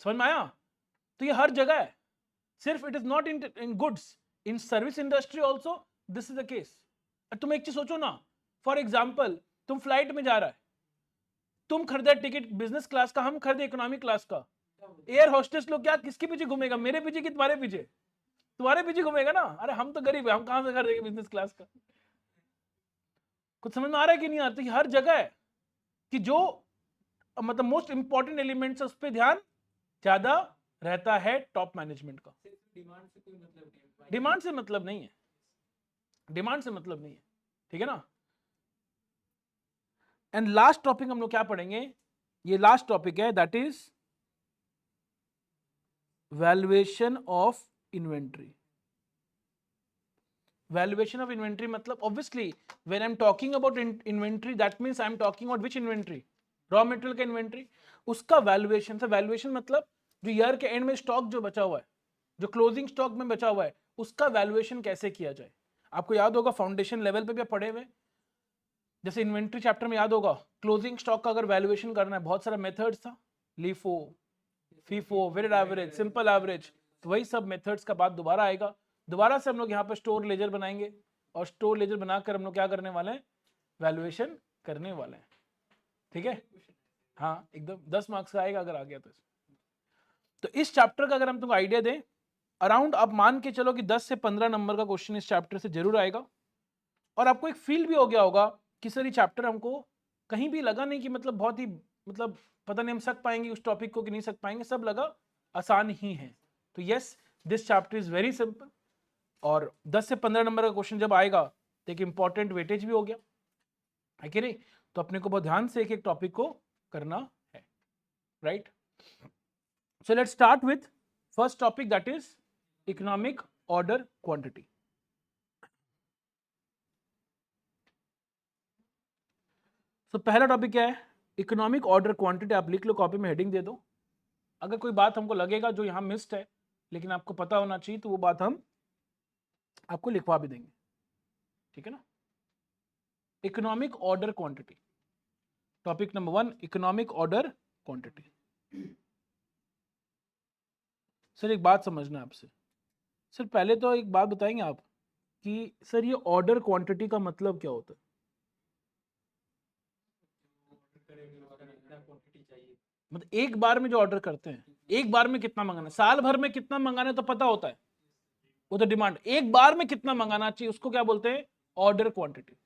समझ में आया? तो ये हर जगह है, सिर्फ it is not in goods, in service industry also this is the case. तुम एक चीज सोचो ना, फॉर एग्जाम्पल तुम फ्लाइट में जा रहा है, तुम खरीदा टिकट बिजनेस क्लास का, हम खरीदे इकोनॉमिक क्लास का, एयर होस्टेस लोग क्या किसके पीछे घूमेगा, मेरे पीछे कि तुम्हारे पीछे? तुम्हारे पीछे घूमेगा ना। अरे हम तो गरीब है, हम कहां से खरीदेंगे बिजनेस क्लास का? कुछ समझ में आ रहा है कि नहीं आता? हर जगह है कि जो मतलब मोस्ट इंपॉर्टेंट एलिमेंट्स है उस पर ध्यान ज्यादा रहता है टॉप मैनेजमेंट का। डिमांड से कोई मतलब नहीं, डिमांड से मतलब नहीं है, डिमांड से मतलब नहीं है, ठीक है ना। एंड लास्ट टॉपिक हम लोग क्या पढ़ेंगे, ये लास्ट टॉपिक है, that is valuation of inventory. Valuation of inventory मतलब obviously when I am talking about inventory that means I am talking about which inventory, raw material का इन्वेंट्री, उसका वैल्यूएशन। वैल्यूएशन मतलब जो ईयर के एंड में स्टॉक जो बचा हुआ है, जो क्लोजिंग स्टॉक में बचा हुआ है, उसका वैल्यूएशन कैसे किया जाए। आपको याद होगा फाउंडेशन लेवल पे भी आप पढ़े हुए, जैसे इन्वेंट्री चैप्टर में याद होगा, क्लोजिंग स्टॉक का अगर वैल्यूएशन करना है बहुत सारा मेथड्स था, LIFO, FIFO, weighted average, simple average, तो वही सब मेथड्स का बात दोबारा आएगा। दोबारा से हम लोग यहाँ पर स्टोर लेजर बनाएंगे और स्टोर लेजर बनाकर हम लोग क्या करने वाले हैं, वैल्यूएशन करने वाले हैं, ठीक है। हाँ एकदम 10 मार्क्स का आएगा अगर आ गया तो इस चैप्टर का अगर हम तुमको आइडिया दें, अराउंड आप मान के चलो कि 10 से 15 नंबर का क्वेश्चन इस चैप्टर से जरूर आएगा। और आपको एक फील भी हो गया होगा कि सर ये चैप्टर हमको कहीं भी लगा नहीं कि मतलब बहुत ही मतलब पता नहीं हम सक पाएंगे उस टॉपिक को कि नहीं सक पाएंगे, सब लगा आसान ही है। तो yes, this chapter is very simple. और 10 से 15 नंबर का क्वेश्चन जब आएगा तो एक इंपॉर्टेंट वेटेज भी हो गया है कि नहीं। तो अपने को बहुत ध्यान से एक एक टॉपिक को करना है, right. So let's start with first topic, that is economic order quantity. So पहला टॉपिक क्या है, इकोनॉमिक ऑर्डर क्वांटिटी। आप लिख लो कॉपी में, हेडिंग दे दो। अगर कोई बात हमको लगेगा जो यहाँ मिस्ड है लेकिन आपको पता होना चाहिए तो वो बात हम आपको लिखवा भी देंगे, ठीक है ना। Economic order quantity, topic number 1, economic order quantity. Sir एक बात समझना है आपसे, सर पहले तो एक बात बताएंगे आप कि सर ये ऑर्डर क्वांटिटी का मतलब क्या होता है। क्वांटिटी चाहिए, मतलब एक बार में जो ऑर्डर करते हैं, एक बार में कितना मंगाना है, साल भर में कितना मंगाना है तो पता होता है, वो तो डिमांड। एक बार में कितना मंगाना चाहिए उसको क्या बोलते हैं, ऑर्डर क्वांटिटी।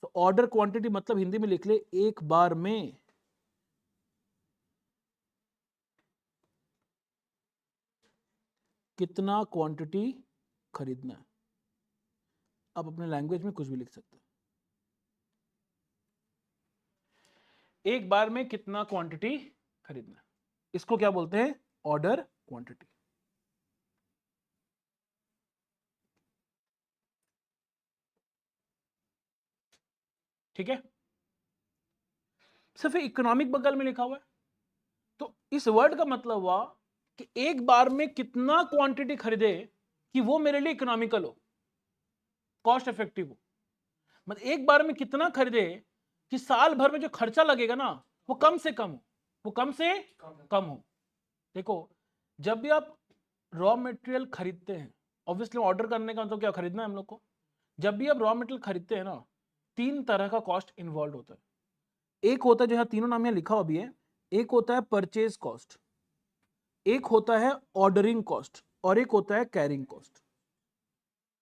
तो ऑर्डर क्वांटिटी मतलब हिंदी में लिख ले, एक बार में कितना क्वांटिटी खरीदना है। आप अपने लैंग्वेज में कुछ भी लिख सकते हैं, एक बार में कितना क्वांटिटी खरीदना है, इसको क्या बोलते हैं, ऑर्डर क्वांटिटी। ठीक है। सिर्फ इकोनॉमिक बगल में लिखा हुआ है, तो इस वर्ड का मतलब हुआ कि एक बार में कितना क्वांटिटी खरीदे कि वो मेरे लिए इकोनॉमिकल हो, कॉस्ट इफेक्टिव हो। मतलब एक बार में कितना खरीदे कि साल भर में जो खर्चा लगेगा ना वो कम से कम हो, वो कम से कम हो। देखो जब भी आप रॉ मटेरियल खरीदते हैं, ऑब्वियसली ऑर्डर करने का तो क्या खरीदना है हम लोग को, जब भी आप रॉ मटेरियल खरीदते हैं ना, 3 तरह का कॉस्ट इन्वॉल्व होता है। एक होता है जो यहाँ तीनों नाम यहाँ लिखा हुआ भी है, एक होता है परचेज कॉस्ट, एक होता है ऑर्डरिंग कॉस्ट और एक होता है carrying cost.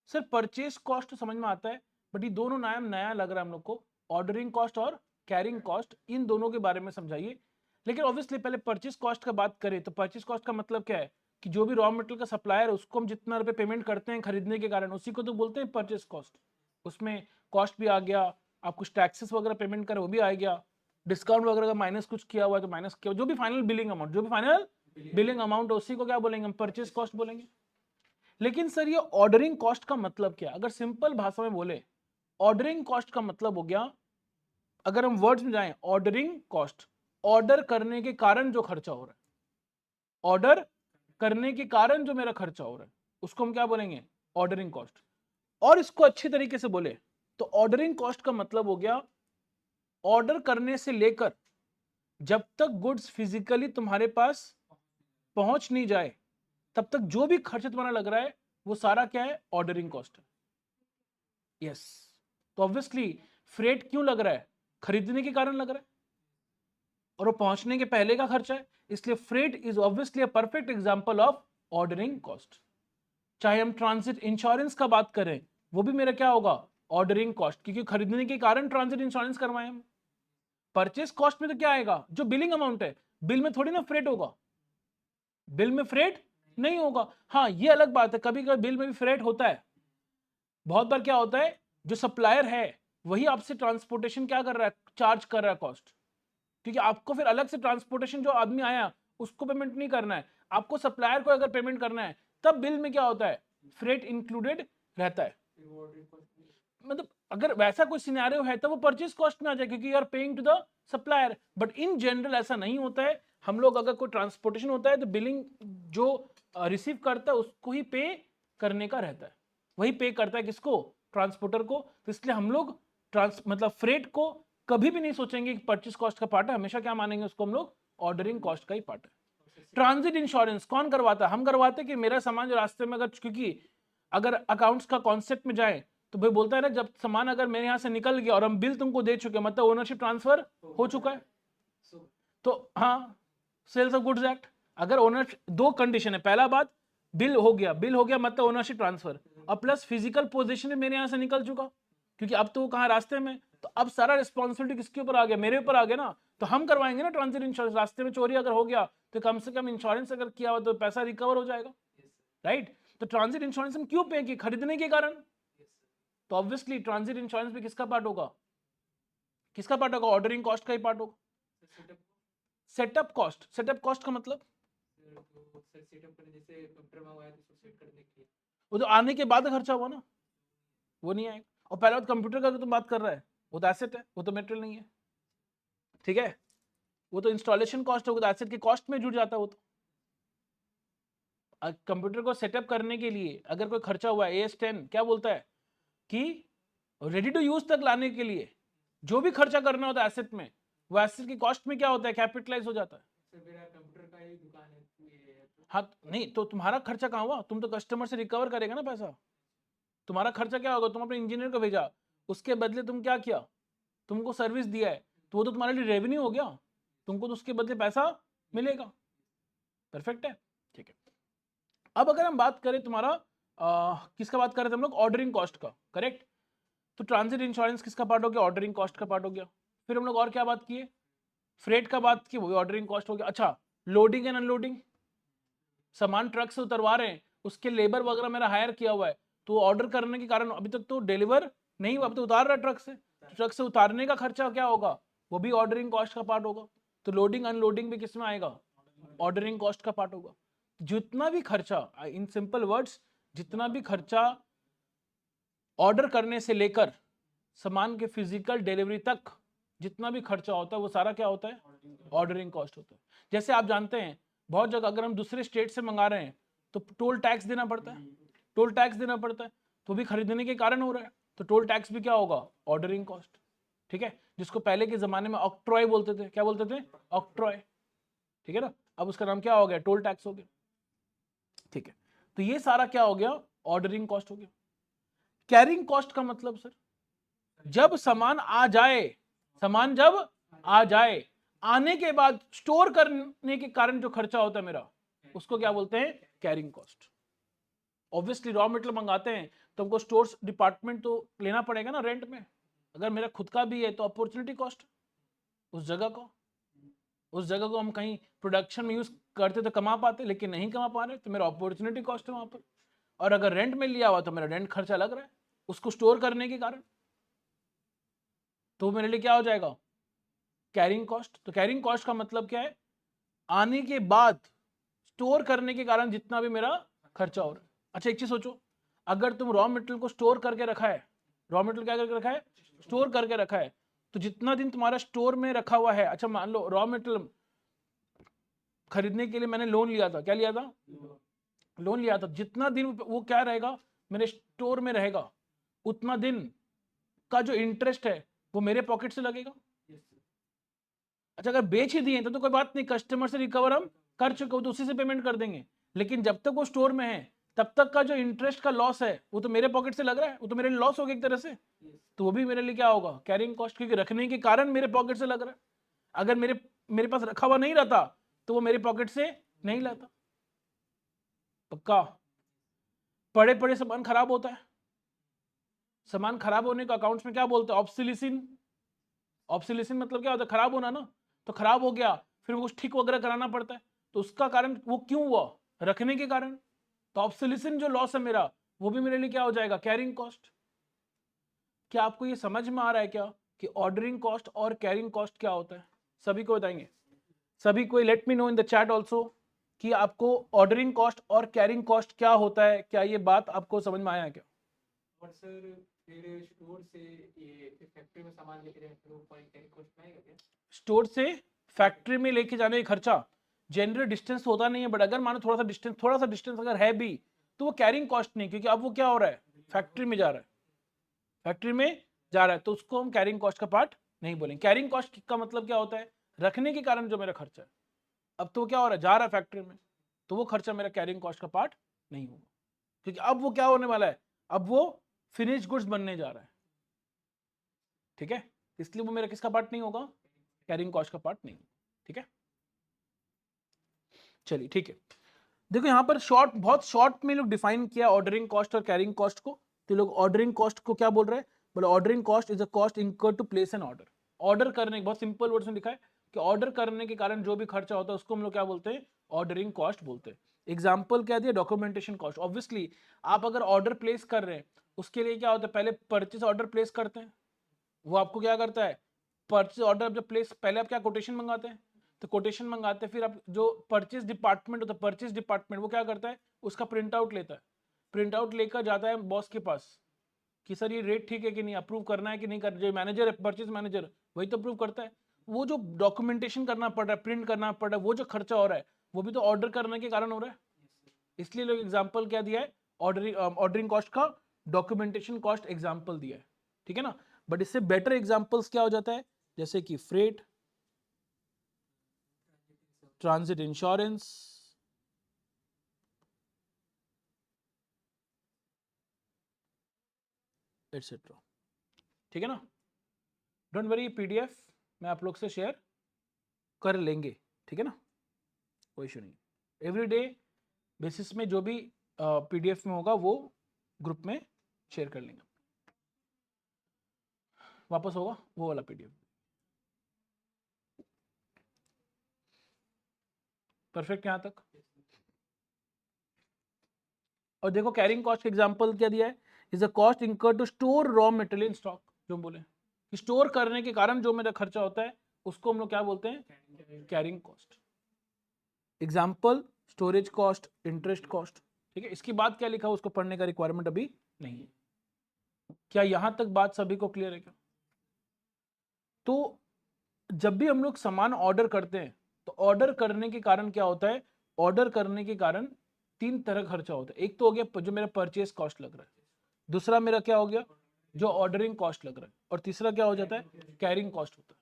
Sir purchase cost तो समझ में आता है, बट ये दोनों नाम नया लग रहा है हम लोग को, ऑर्डरिंग कॉस्ट और कैरिंग कॉस्ट, इन दोनों के बारे में समझाइए। लेकिन ऑब्वियसली पहले परचेज कॉस्ट का बात करें तो परचेज कॉस्ट का मतलब क्या है कि जो भी रॉ मटेरियल का सप्लायर है उसको हम जितना रुपए पेमेंट करते हैं खरीदने के कारण, उसी को तो बोलते हैं परचेज कॉस्ट। उसमें कॉस्ट भी आ गया, आप कुछ टैक्सेस वगैरह पेमेंट करें वो भी आ गया, डिस्काउंट वगैरह का माइनस कुछ किया हुआ है तो माइनस किया, जो भी फाइनल बिलिंग अमाउंट, जो भी फाइनल बिलिंग अमाउंट है उसी को क्या बोलेंगे हम, परचेज कॉस्ट बोलेंगे। लेकिन सर ये ऑर्डरिंग कॉस्ट का मतलब क्या, अगर सिंपल भाषा में बोले, ऑर्डरिंग कॉस्ट का मतलब हो गया, अगर हम वर्ड्स में जाएं, ऑर्डरिंग कॉस्ट, ऑर्डर करने के कारण जो खर्चा हो रहा है, ऑर्डर करने के कारण जो मेरा खर्चा हो रहा है उसको हम क्या बोलेंगे, ऑर्डरिंग कॉस्ट। और इसको अच्छे तरीके से बोले तो ऑर्डरिंग कॉस्ट का मतलब हो गया, ऑर्डर करने से लेकर जब तक गुड्स फिजिकली तुम्हारे पास पहुंच नहीं जाए तब तक जो भी खर्च तुम्हारा लग रहा है वो सारा क्या है, ऑर्डरिंग कॉस्ट है। यस, तो ऑब्वियसली फ्रेट क्यों लग रहा है? खरीदने के कारण लग रहा है और वो पहुंचने के पहले का खर्चा है, इसलिए freight is obviously a perfect example of ordering cost. चाहे हम ट्रांजिट इंश्योरेंस का बात करें, वो भी मेरा क्या होगा? ऑर्डरिंग कॉस्ट, क्योंकि खरीदने के कारण ट्रांजिट इंश्योरेंस करवाए हम। परचेस कॉस्ट में तो क्या आएगा? जो बिलिंग अमाउंट है, बिल में थोड़ी ना फ्रेट होगा, बिल में फ्रेट नहीं होगा। हाँ, ये अलग बात है, कभी कभी बिल में भी फ्रेट होता है। बहुत बार क्या होता है, जो सप्लायर है वही आपसे ट्रांसपोर्टेशन क्या कर रहा है? चार्ज कर रहा है कॉस्ट, क्योंकि आपको फिर अलग से ट्रांसपोर्टेशन, जो आदमी आया उसको पेमेंट नहीं करना है, आपको सप्लायर को अगर पेमेंट करना है, तब बिल में क्या होता है? फ्रेट इंक्लूडेड रहता है। मतलब अगर वैसा कोई सिनेरियो है तो वो परचेज कॉस्ट में आ जाए, क्योंकि you are paying to the supplier. But in general ऐसा नहीं होता है। हम लोग अगर कोई ट्रांसपोर्टेशन होता है तो बिलिंग जो रिसीव करता है उसको ही पे करने का रहता है, वही पे करता है किसको? ट्रांसपोर्टर को। तो इसलिए हम लोग मतलब फ्रेट को कभी भी नहीं सोचेंगे कि परचेज कॉस्ट का पार्ट है, हमेशा क्या मानेंगे उसको? हम लोग ऑर्डरिंग कॉस्ट का ही पार्ट है। ट्रांजिट इंश्योरेंस कौन करवाता है? हम करवाते हैं कि मेरा सामान जो रास्ते में, अगर क्योंकि अगर अकाउंट्स का कॉन्सेप्ट में जाए तो भाई बोलता है ना, जब सामान अगर मेरे यहाँ से निकल गया और हम बिल तुमको दे चुके, मतलब ओनरशिप ट्रांसफर हो चुका है। तो हाँ, सेल्स ऑफ गुड्स एक्ट, अगर ओनर, दो कंडीशन है, पहला बात बिल हो गया, बिल हो गया मतलब ओनरशिप ट्रांसफर, और प्लस फिजिकल पोजीशन मेरे यहाँ से निकल चुका, क्योंकि अब तो वो कहाँ? रास्ते में। तो अब सारा रिस्पॉन्सिबिलिटी किसके ऊपर आ गया? मेरे ऊपर आ गया ना। तो हम करवाएंगे ना ट्रांजिट इंश्योरेंस। रास्ते में चोरी अगर हो गया तो कम से कम इंश्योरेंस अगर किया हुआ तो पैसा रिकवर हो जाएगा, राइट? तो ट्रांजिट इंश्योरेंस हम क्यों पे? कि खरीदने के कारण। तो ऑब्वियसली ट्रांजिट इंश्योरेंस में किसका पार्ट होगा? किसका पार्ट होगा? ऑर्डरिंग कॉस्ट का ही पार्ट होगा। सेटअप कॉस्ट, सेटअप कॉस्ट का मतलब सेटअप करने, जैसे कंप्यूटर मंगवाया तो सेट करने के लिए, वो तो आने के बाद खर्चा हुआ ना, वो नहीं आएगा। और पहले बात कंप्यूटर का तो तुम बात कर रहा है, वो तो एसेट है, वो तो मेटेरियल नहीं है, ठीक है? वो तो इंस्टॉलेशन कॉस्ट होगा, तो एसेट की कॉस्ट में जुड़ जाता है वो तो। कंप्यूटर को सेटअप करने के लिए अगर कोई खर्चा हुआ है, AS10 क्या बोलता है कि रेडी टू यूज तक लाने के लिए जो भी खर्चा करना होता है एसेट में, वो एसेट की कॉस्ट में क्या होता है? कैपिटलाइज हो जाता है। मेरा कंप्यूटर का ही दुकान है ये, हाँ, नहीं तो तुम्हारा खर्चा कहाँ हुआ? तुम तो कस्टमर से रिकवर करेगा ना पैसा। तुम्हारा खर्चा क्या होगा? तुम अपने इंजीनियर को भेजा, उसके बदले तुम क्या किया? तुमको सर्विस दिया है, तो वो तो तुम्हारे लिए रेवेन्यू हो गया, तुमको तो उसके बदले पैसा मिलेगा। परफेक्ट है, ठीक है। अब अगर हम बात करें तुम्हारा किसका बात कर रहे थे हम लोग? ऑर्डरिंग कॉस्ट का, करेक्ट? तो ट्रांजिट इंश्योरेंस किसका पार्ट हो गया? ऑर्डरिंग कॉस्ट का पार्ट हो गया। फिर हम लोग और क्या बात किए? फ्रेट का बात की, वो भी ऑर्डरिंग कॉस्ट हो गया। अच्छा, लोडिंग एंड अनलोडिंग, सामान ट्रक से उतरवा रहे हैं, उसके लेबर वगैरह मेरा हायर किया हुआ है, तो ऑर्डर करने के कारण अभी तक तो डिलीवर नहीं हुआ, अभी तो उतार रहा है ट्रक से, तो ट्रक से उतारने का खर्चा क्या होगा? वो भी ऑर्डरिंग कॉस्ट का पार्ट होगा। तो लोडिंग अनलोडिंग भी किस में आएगा? ऑर्डरिंग कॉस्ट का पार्ट होगा। जितना भी खर्चा, इन सिंपल वर्ड्स, जितना भी खर्चा ऑर्डर करने से लेकर सामान के फिजिकल डिलीवरी तक जितना भी खर्चा होता है, वो सारा क्या होता है? ऑर्डरिंग कॉस्ट होता है। जैसे आप जानते हैं, बहुत जगह अगर हम दूसरे स्टेट से मंगा रहे हैं तो टोल टैक्स देना पड़ता है, टोल टैक्स देना पड़ता है, तो भी खरीदने के कारण हो रहा है, तो टोल टैक्स भी क्या होगा? ऑर्डरिंग कॉस्ट, ठीक है? जिसको पहले के जमाने में ऑक्ट्रॉय बोलते थे, क्या बोलते थे? ऑक्ट्रॉय, ठीक है ना? अब उसका नाम क्या हो गया? टोल टैक्स हो गया, ठीक है? तो ये सारा क्या हो गया? ऑर्डरिंग कॉस्ट हो गया। कैरिंग कॉस्ट का मतलब सर, जब सामान आ जाए, सामान जब आ जाए, आने के बाद स्टोर करने के कारण जो खर्चा होता है मेरा, उसको क्या बोलते हैं? Carrying cost. Obviously raw material मंगाते हैं तो हमको स्टोर डिपार्टमेंट तो लेना पड़ेगा ना रेंट में। अगर मेरा खुद का भी है तो अपॉर्चुनिटी कॉस्ट, उस जगह को हम कहीं प्रोडक्शन में यूज करते तो कमा पाते, लेकिन नहीं कमा पा रहे, तो मेरा अपॉर्चुनिटी कॉस्ट है वहां पर। और अगर रेंट में लिया हुआ तो मेरा रेंट खर्चा लग रहा है उसको स्टोर करने के कारण, तो मेरे लिए क्या हो जाएगा? Carrying cost. तो कैरिंग कॉस्ट का मतलब क्या है? आने के बाद स्टोर करने के कारण जितना भी मेरा खर्चा हो रहा है। अच्छा, एक चीज सोचो, अगर तुम रॉ मटेरियल को स्टोर करके रखा है, रॉ मटेरियल क्या करके रखा है? स्टोर करके रखा है, तो जितना दिन तुम्हारा स्टोर में रखा हुआ है, अच्छा मान लो रॉ मटेरियल खरीदने के लिए मैंने लोन लिया था, क्या लिया था? लोन लिया था, जितना दिन वो क्या रहेगा? मेरे स्टोर में रहेगा, उतना दिन का जो इंटरेस्ट है वो मेरे पॉकेट से लगेगा। अच्छा, अगर बेच ही दिए तो कोई बात नहीं, कस्टमर से रिकवर हम कर चुके हो तो उसी से पेमेंट कर देंगे, लेकिन जब तक वो स्टोर में है तब तक का जो इंटरेस्ट का लॉस है वो तो मेरे पॉकेट से लग रहा है, वो तो मेरे लॉस हो गया एक तरह से। तो वो भी मेरे लिए क्या होगा, कैरिंग कॉस्ट, क्योंकि रखने के कारण मेरे पॉकेट से लग रहा है। अगर मेरे पास रखा हुआ नहीं रहता तो वो मेरे पॉकेट से नहीं लाता। पक्का। पड़े पड़े सामान खराब होता है, सामान खराब होने को अकाउंट्स में क्या बोलते हैं, ऑब्सोलिसिन। ऑब्सोलिसिन मतलब क्या होता है, खराब होना ना। तो खराब हो गया, फिर कुछ ठीक वगैरह कराना पड़ता है, तो उसका कारण वो क्यों हुआ, रखने के कारण। तो ऑब्सोलिसिन जो लॉस है मेरा, वो भी मेरे लिए क्या हो जाएगा, कैरिंग कॉस्ट। क्या आपको ये समझ में आ रहा है क्या कि ऑर्डरिंग कॉस्ट और कैरिंग कॉस्ट क्या होता है? सभी को बताएंगे, सभी को let me know in the chat also कि आपको ऑर्डरिंग कॉस्ट और कैरिंग कॉस्ट क्या होता है। क्या ये बात आपको समझ में आया है क्या? और सर फिर स्टोर से ये फैक्ट्री में सामान लेके जाए तो कैरी कॉस्ट में आएगा क्या? स्टोर से फैक्ट्री में लेके जाने का खर्चा जनरल डिस्टेंस होता नहीं है, बट अगर मानो थोड़ा सा डिस्टेंस अगर है भी तो वो कैरिंग कॉस्ट नहीं, क्योंकि अब वो क्या हो रहा है, फैक्ट्री में जा रहा है, फैक्ट्री में जा रहा है, तो उसको हम कैरिंग कॉस्ट का पार्ट नहीं बोलेंगे। कैरिंग कॉस्ट का मतलब क्या होता है, रखने के कारण जो मेरा खर्चा है। अब तो क्या हो रहा है, जा रहा है फैक्ट्री में, तो वो खर्चा मेरा कैरिंग कॉस्ट का पार्ट नहीं होगा, क्योंकि अब वो क्या होने वाला है, अब वो फिनिश गुड्स बनने जा रहा है। ठीक है, इसलिए वो मेरा किसका पार्ट नहीं होगा, कैरिंग कॉस्ट का पार्ट नहीं होगा। ठीक है, चलिए ठीक है। देखो यहाँ पर बहुत शॉर्ट में लोग डिफाइन किया ऑर्डरिंग कॉस्ट और कैरिंग कॉस्ट को। तो लोग ऑर्डरिंग कॉस्ट को क्या बोल रहे हैं, बोले ordering cost is a cost incurred to place an order. Order करने, बहुत सिंपल वर्ड्स में लिखा है कि ऑर्डर करने के कारण जो भी खर्चा होता है उसको हम लोग क्या बोलते हैं, ऑर्डरिंग कॉस्ट बोलते हैं। एग्जाम्पल क्या दिया, डॉक्यूमेंटेशन कॉस्ट। ऑब्वियसली आप अगर ऑर्डर प्लेस कर रहे हैं उसके लिए क्या होता है, पहले परचेज ऑर्डर प्लेस करते हैं। वो आपको क्या करता है, परचेज ऑर्डर जब प्लेस, पहले आप क्या कोटेशन मंगाते हैं, तो कोटेशन मंगाते हैं, फिर आप जो परचेज डिपार्टमेंट होता है, परचेज डिपार्टमेंट वो क्या करता है, उसका प्रिंट आउट लेता है, प्रिंट आउट लेकर जाता है बॉस के पास कि सर ये रेट ठीक है कि नहीं, अप्रूव करना है कि नहीं करना। जो मैनेजर है, परचेज मैनेजर, वही तो अप्रूव करता है। वो जो डॉक्यूमेंटेशन करना पड़ रहा है, प्रिंट करना पड़ रहा है, वो जो खर्चा हो रहा है वो भी तो ऑर्डर करने के कारण हो रहा है। इसलिए लोग एग्जाम्पल क्या दिया है, ऑर्डरिंग कॉस्ट का डॉक्यूमेंटेशन कॉस्ट एग्जाम्पल दिया है। ठीक है ना, बट इससे बेटर एग्जाम्पल्स क्या हो जाता है, जैसे कि फ्रेट, ट्रांजिट इंश्योरेंस, एटसेट्रा। ठीक है ना, डोंट वरी, पीडीएफ मैं आप लोग से शेयर कर लेंगे। ठीक है ना, कोई इशू नहीं। एवरीडे बेसिस में जो भी पीडीएफ में होगा वो ग्रुप में शेयर कर लेंगे। वापस होगा वो वाला पीडीएफ। परफेक्ट यहां तक। और देखो कैरिंग कॉस्ट का एग्जांपल क्या दिया है, is a cost incurred to store raw material in stock. जो हम बोले कि स्टोर करने के कारण जो मेरा खर्चा होता है उसको हम लोग क्या बोलते हैं, carrying cost. Example storage cost, interest cost. ठीक है, इसके बाद क्या लिखा उसको पढ़ने का रिक्वायरमेंट अभी नहीं है। क्या यहां तक बात सभी को क्लियर है क्या? तो जब भी हम लोग सामान ऑर्डर करते हैं तो ऑर्डर करने के कारण क्या होता है, ऑर्डर करने के कारण तीन तरह खर्चा होता है। एक तो हो गया जो मेरा परचेस कॉस्ट लग रहा है, दूसरा मेरा क्या हो गया, जो ऑर्डरिंग कॉस्ट लग रहा है, और तीसरा क्या हो जाता है, कैरिंग कॉस्ट होता है।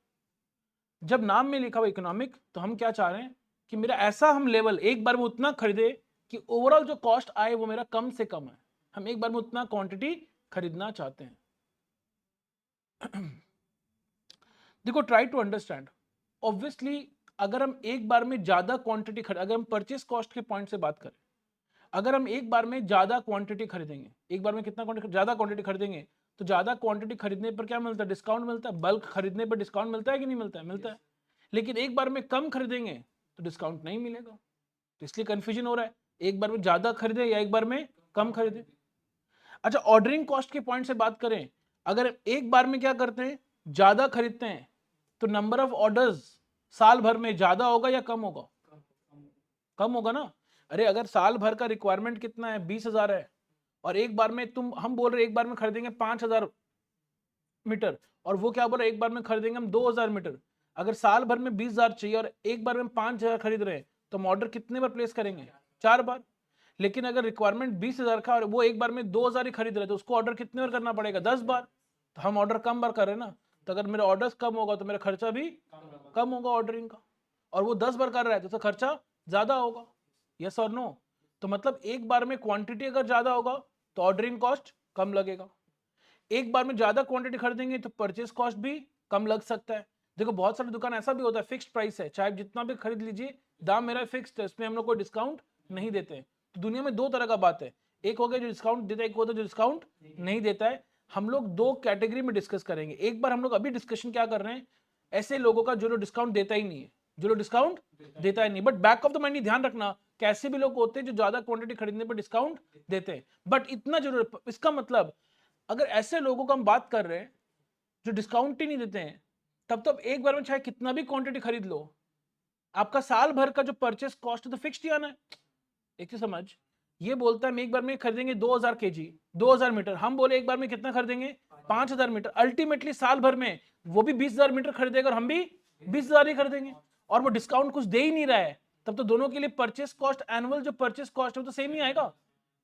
जब नाम में लिखा हुआ इकोनॉमिक, तो हम क्या चाह रहे हैं कि मेरा ऐसा हम लेवल एक बार में उतना खरीदे कि ओवरऑल जो कॉस्ट आए वो मेरा कम से कम है। हम एक बार में उतना क्वांटिटी खरीदना चाहते हैं। देखो, ट्राई टू अंडरस्टैंड। ऑब्वियसली अगर हम एक बार में ज्यादा क्वांटिटी अगर हम परचेस कॉस्ट के पॉइंट से बात करें, अगर हम एक बार में ज्यादा क्वांटिटी खरीदेंगे, एक बार में कितना क्वांटिटी, ज्यादा क्वांटिटी खरीदेंगे, तो ज्यादा क्वांटिटी खरीदने पर क्या मिलता है, डिस्काउंट मिलता है। बल्क खरीदने पर डिस्काउंट मिलता है कि नहीं मिलता है, मिलता है। लेकिन एक बार में कम खरीदेंगे तो डिस्काउंट नहीं मिलेगा, तो इसलिए कंफ्यूजन हो रहा है, एक बार में ज्यादा खरीदे या एक बार में कम खरीदे। अच्छा, ऑर्डरिंग कॉस्ट के पॉइंट से बात करें, अगर एक बार में क्या करते हैं, ज्यादा खरीदते हैं, तो नंबर ऑफ ऑर्डर्स साल भर में ज्यादा होगा या कम होगा, कम होगा ना। अरे अगर साल भर का रिक्वायरमेंट कितना है, 20,000 है, और एक बार में हम बोल रहे एक बार में खरीदेंगे 5,000 मीटर, और वो क्या बोल रहे एक बार में खरीदेंगे हम 2,000 मीटर। अगर साल भर में 20,000 चाहिए और एक बार में 5,000 खरीद रहे हैं, तो हम ऑर्डर कितने बार प्लेस करेंगे, 4 बार। लेकिन अगर रिक्वायरमेंट 20,000 का और वो एक बार में 2,000 ही खरीद रहे, तो उसको ऑर्डर कितने बार करना पड़ेगा, 10 बार। तो हम ऑर्डर कम बार कर रहे हैं ना, तो अगर मेरा ऑर्डर कम होगा तो मेरा खर्चा भी कम होगा ऑर्डरिंग का। और वो 10 बार कर रहा है तो उसका खर्चा ज्यादा होगा, यस और नो। तो मतलब एक बार में क्वांटिटी अगर ज्यादा होगा तो ऑर्डरिंग कॉस्ट कम लगेगा। एक बार में ज्यादा क्वांटिटी खरीदेंगे तो परचेस कॉस्ट भी कम लग सकता है। देखो बहुत सारी दुकान ऐसा भी होता है फिक्स्ड प्राइस है, चाहे जितना भी खरीद लीजिए दाम मेरा फिक्स्ड है, इसमें हम लोग कोई डिस्काउंट नहीं देते हैं। तो दुनिया में दो तरह का बात है, एक हो गया जो डिस्काउंट देता है, एक होता है जो डिस्काउंट नहीं देता है। हम लोग दो कैटेगरी में डिस्कस करेंगे। एक बार हम लोग अभी डिस्कशन क्या कर रहे हैं, ऐसे लोगों का जो लोग डिस्काउंट देता ही नहीं है, जो लोग डिस्काउंट देता ही नहीं, but back of the mind ध्यान रखना कैसे भी लोग होते हैं जो ज्यादा क्वांटिटी खरीदने पर डिस्काउंट देते हैं, बट इतना जरूर, इसका मतलब अगर ऐसे लोगों का हम बात कर रहे हैं जो डिस्काउंट ही नहीं देते हैं, तब एक बार में चाहे कितना भी क्वांटिटी खरीद लो, आपका साल भर का जो परचेस कॉस्ट है तो फिक्स्ड ही आना है। एक चीज समझ, ये बोलता है हम एक बार में खरीदेंगे 2000 केजी 2000 मीटर, हम बोले एक बार में कितना खरीदेंगे 5000 मीटर, अल्टीमेटली साल भर में वो भी 20000 मीटर खरीदेगा और हम भी 20000 ही खरीदेंगे, और वो डिस्काउंट कुछ दे ही नहीं रहा है, तब तो दोनों के लिए परचेस कॉस्ट, एनुअल जो परचेस कॉस्ट है वो तो सेम ही आएगा।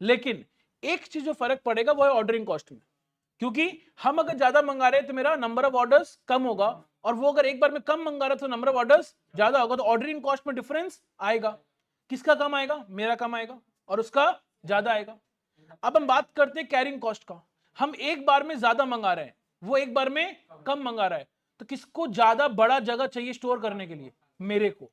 लेकिन एक चीज जो फर्क पड़ेगा वो है ऑर्डरिंग कॉस्ट में, क्योंकि हम अगर ज्यादा मंगा रहे हैं तो मेरा नंबर ऑफ ऑर्डर्स कम होगा, और वो अगर एक बार में कम मंगा रहा है तो नंबर ऑफ ऑर्डर्स ज्यादा होगा, तो ऑर्डरिंग कॉस्ट में डिफरेंस आएगा। किसका कम आएगा, मेरा कम आएगा और उसका ज्यादा आएगा। अब हम बात करते हैं कैरिंग कॉस्ट का, हम एक बार में ज्यादा मंगा रहे हैं, वो एक बार में कम मंगा रहा है, तो किसको ज्यादा बड़ा जगह चाहिए स्टोर करने के लिए, मेरे को।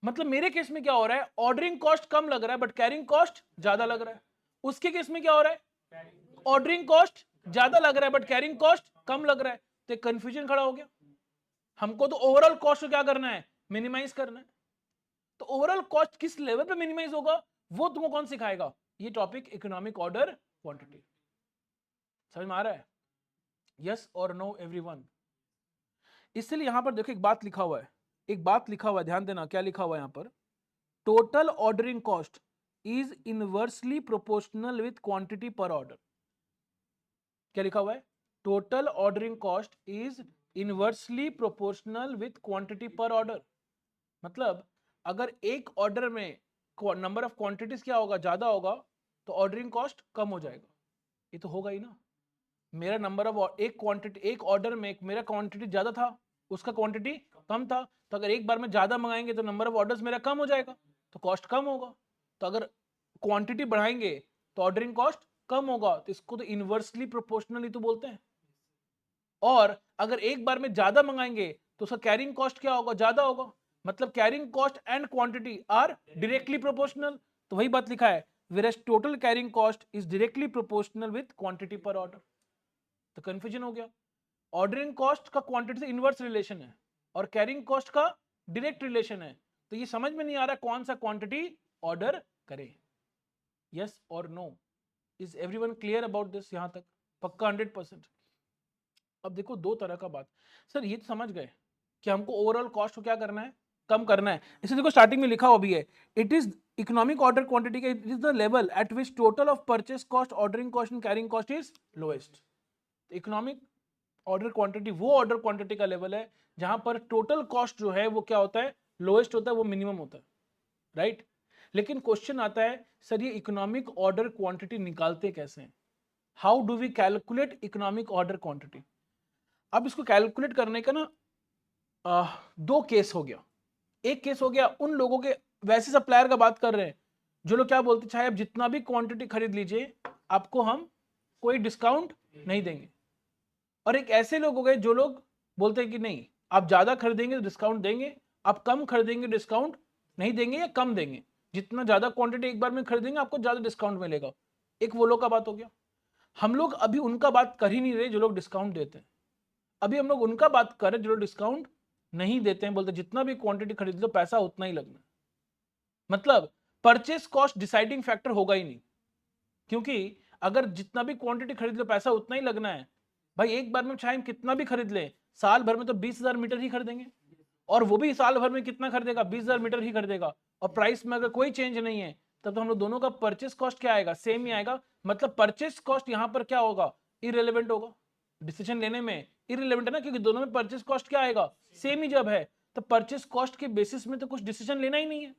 मतलब मेरे केस में क्या हो रहा है, ऑर्डरिंग कॉस्ट कम लग रहा है बट कैरिंग कॉस्ट ज्यादा लग रहा है। उसके केस में क्या हो रहा है, ऑर्डरिंग कॉस्ट ज्यादा लग रहा है बट कैरिंग कॉस्ट कम लग रहा है, तो कंफ्यूजन खड़ा हो गया। हमको तो ओवरऑल कॉस्ट को क्या करना है, मिनिमाइज करना है। तो ओवरऑल कॉस्ट किस लेवल पे मिनिमाइज होगा वो तुमको कौन सिखाएगा, ये टॉपिक इकोनॉमिक ऑर्डर क्वांटिटी। समझ में आ रहा है, यस और नो एवरीवन। इसलिए यहां पर देखो एक बात लिखा हुआ है, एक बात लिखा हुआ है, ध्यान देना क्या लिखा हुआ है यहां पर, total ordering cost is inversely proportional with quantity पर ऑर्डर। क्या लिखा हुआ है, total ordering cost is inversely proportional with quantity पर ऑर्डर। मतलब अगर एक ऑर्डर में नंबर ऑफ क्वांटिटीज क्या होगा, ज्यादा होगा, तो ऑर्डरिंग कॉस्ट कम हो जाएगा। ये तो होगा ही ना, मेरा नंबर ऑफ एक क्वांटिटी, एक ऑर्डर में मेरा क्वांटिटी ज्यादा था, उसका क्वांटिटी कम था, तो अगर एक बार में ज्यादा मंगाएंगे तो नंबर ऑफ ऑर्डर्स मेरा कम हो जाएगा, तो कॉस्ट कम होगा। तो अगर क्वांटिटी बढ़ाएंगे तो ऑर्डरिंग कॉस्ट कम होगा, तो इसको तो इनवर्सली प्रोपोर्शनल ही तो बोलते हैं। और अगर एक बार में ज्यादा मंगाएंगे तो उसका कैरिंग कॉस्ट क्या होगा, ज्यादा होगा। मतलब carrying cost and quantity are directly proportional, तो वही बात लिखा है, whereas total carrying cost is directly proportional with quantity per order। तो कंफ्यूजन हो गया, ऑर्डरिंग कॉस्ट का क्वांटिटी से इनवर्स रिलेशन है और कैरिंग कॉस्ट का डायरेक्ट रिलेशन है, तो ये समझ में नहीं आ रहा कौन सा क्वांटिटी ऑर्डर करे, यस और no. Is everyone clear about this, यहां तक पक्का 100%। अब देखो दो तरह का बात, सर ये तो समझ गए कि हमको ओवरऑल कॉस्ट को क्या करना है, कम करना है। इसे देखो स्टार्टिंग में लिखा हुआ भी है, it is economic order quantity का, it is the level at which total of purchase cost, ordering cost and carrying cost is lowest. Economic order quantity वो ऑर्डर क्वांटिटी का लेवल है जहां पर टोटल कॉस्ट जो है वो क्या होता है, लोएस्ट होता है, वो मिनिमम होता है, राइट। लेकिन क्वेश्चन आता है सर ये इकोनॉमिक ऑर्डर क्वांटिटी निकालते कैसे हैं, how do we calculate economic order quantity. अब इसको कैलकुलेट करने का ना दो केस हो गया। एक केस हो गया उन लोगों के, वैसे सप्लायर का बात कर रहे हैं जो लोग क्या बोलते चाहे आप जितना भी क्वांटिटी खरीद लीजिए आपको हम कोई डिस्काउंट नहीं देंगे, और एक ऐसे लोग हो गए जो लोग बोलते हैं कि नहीं आप ज्यादा खरीदेंगे तो डिस्काउंट देंगे, आप कम खरीदेंगे डिस्काउंट नहीं देंगे या कम देंगे, जितना ज्यादा क्वांटिटी एक बार में खरीदेंगे आपको ज्यादा डिस्काउंट मिलेगा। एक वो लोग का बात हो गया। हम लोग अभी उनका बात कर ही नहीं रहे जो लोग डिस्काउंट देते हैं, अभी हम लोग उनका बात कर रहे हैं जो डिस्काउंट नहीं देते हैं, बोलते जितना भी क्वांटिटी खरीद लो पैसा उतना ही लगना। मतलब परचेस कॉस्ट डिसाइडिंग फैक्टर होगा ही नहीं, क्योंकि अगर जितना भी क्वांटिटी खरीद लो पैसा उतना ही लगना है, भाई एक बार में चाहे हम कितना भी खरीद ले, साल भर में तो 20000 मीटर ही खरीदेंगे, और वो भी साल भर में कितना खरीदेगा 20000 मीटर ही खरीदेगा, और प्राइस में अगर कोई चेंज नहीं है तब तो हम लोग दोनों का परचेस कॉस्ट क्या आएगा, सेम ही आएगा। मतलब परचेस कॉस्ट यहां पर क्या होगा, इररिलेवेंट होगा, डिसीजन लेने में इररिलेवेंट है ना, क्योंकि दोनों में परचेस कॉस्ट क्या आएगा, सेम ही जब है, तो परचेस कॉस्ट के बेसिस में तो कुछ डिसीजन लेना ही नहीं है।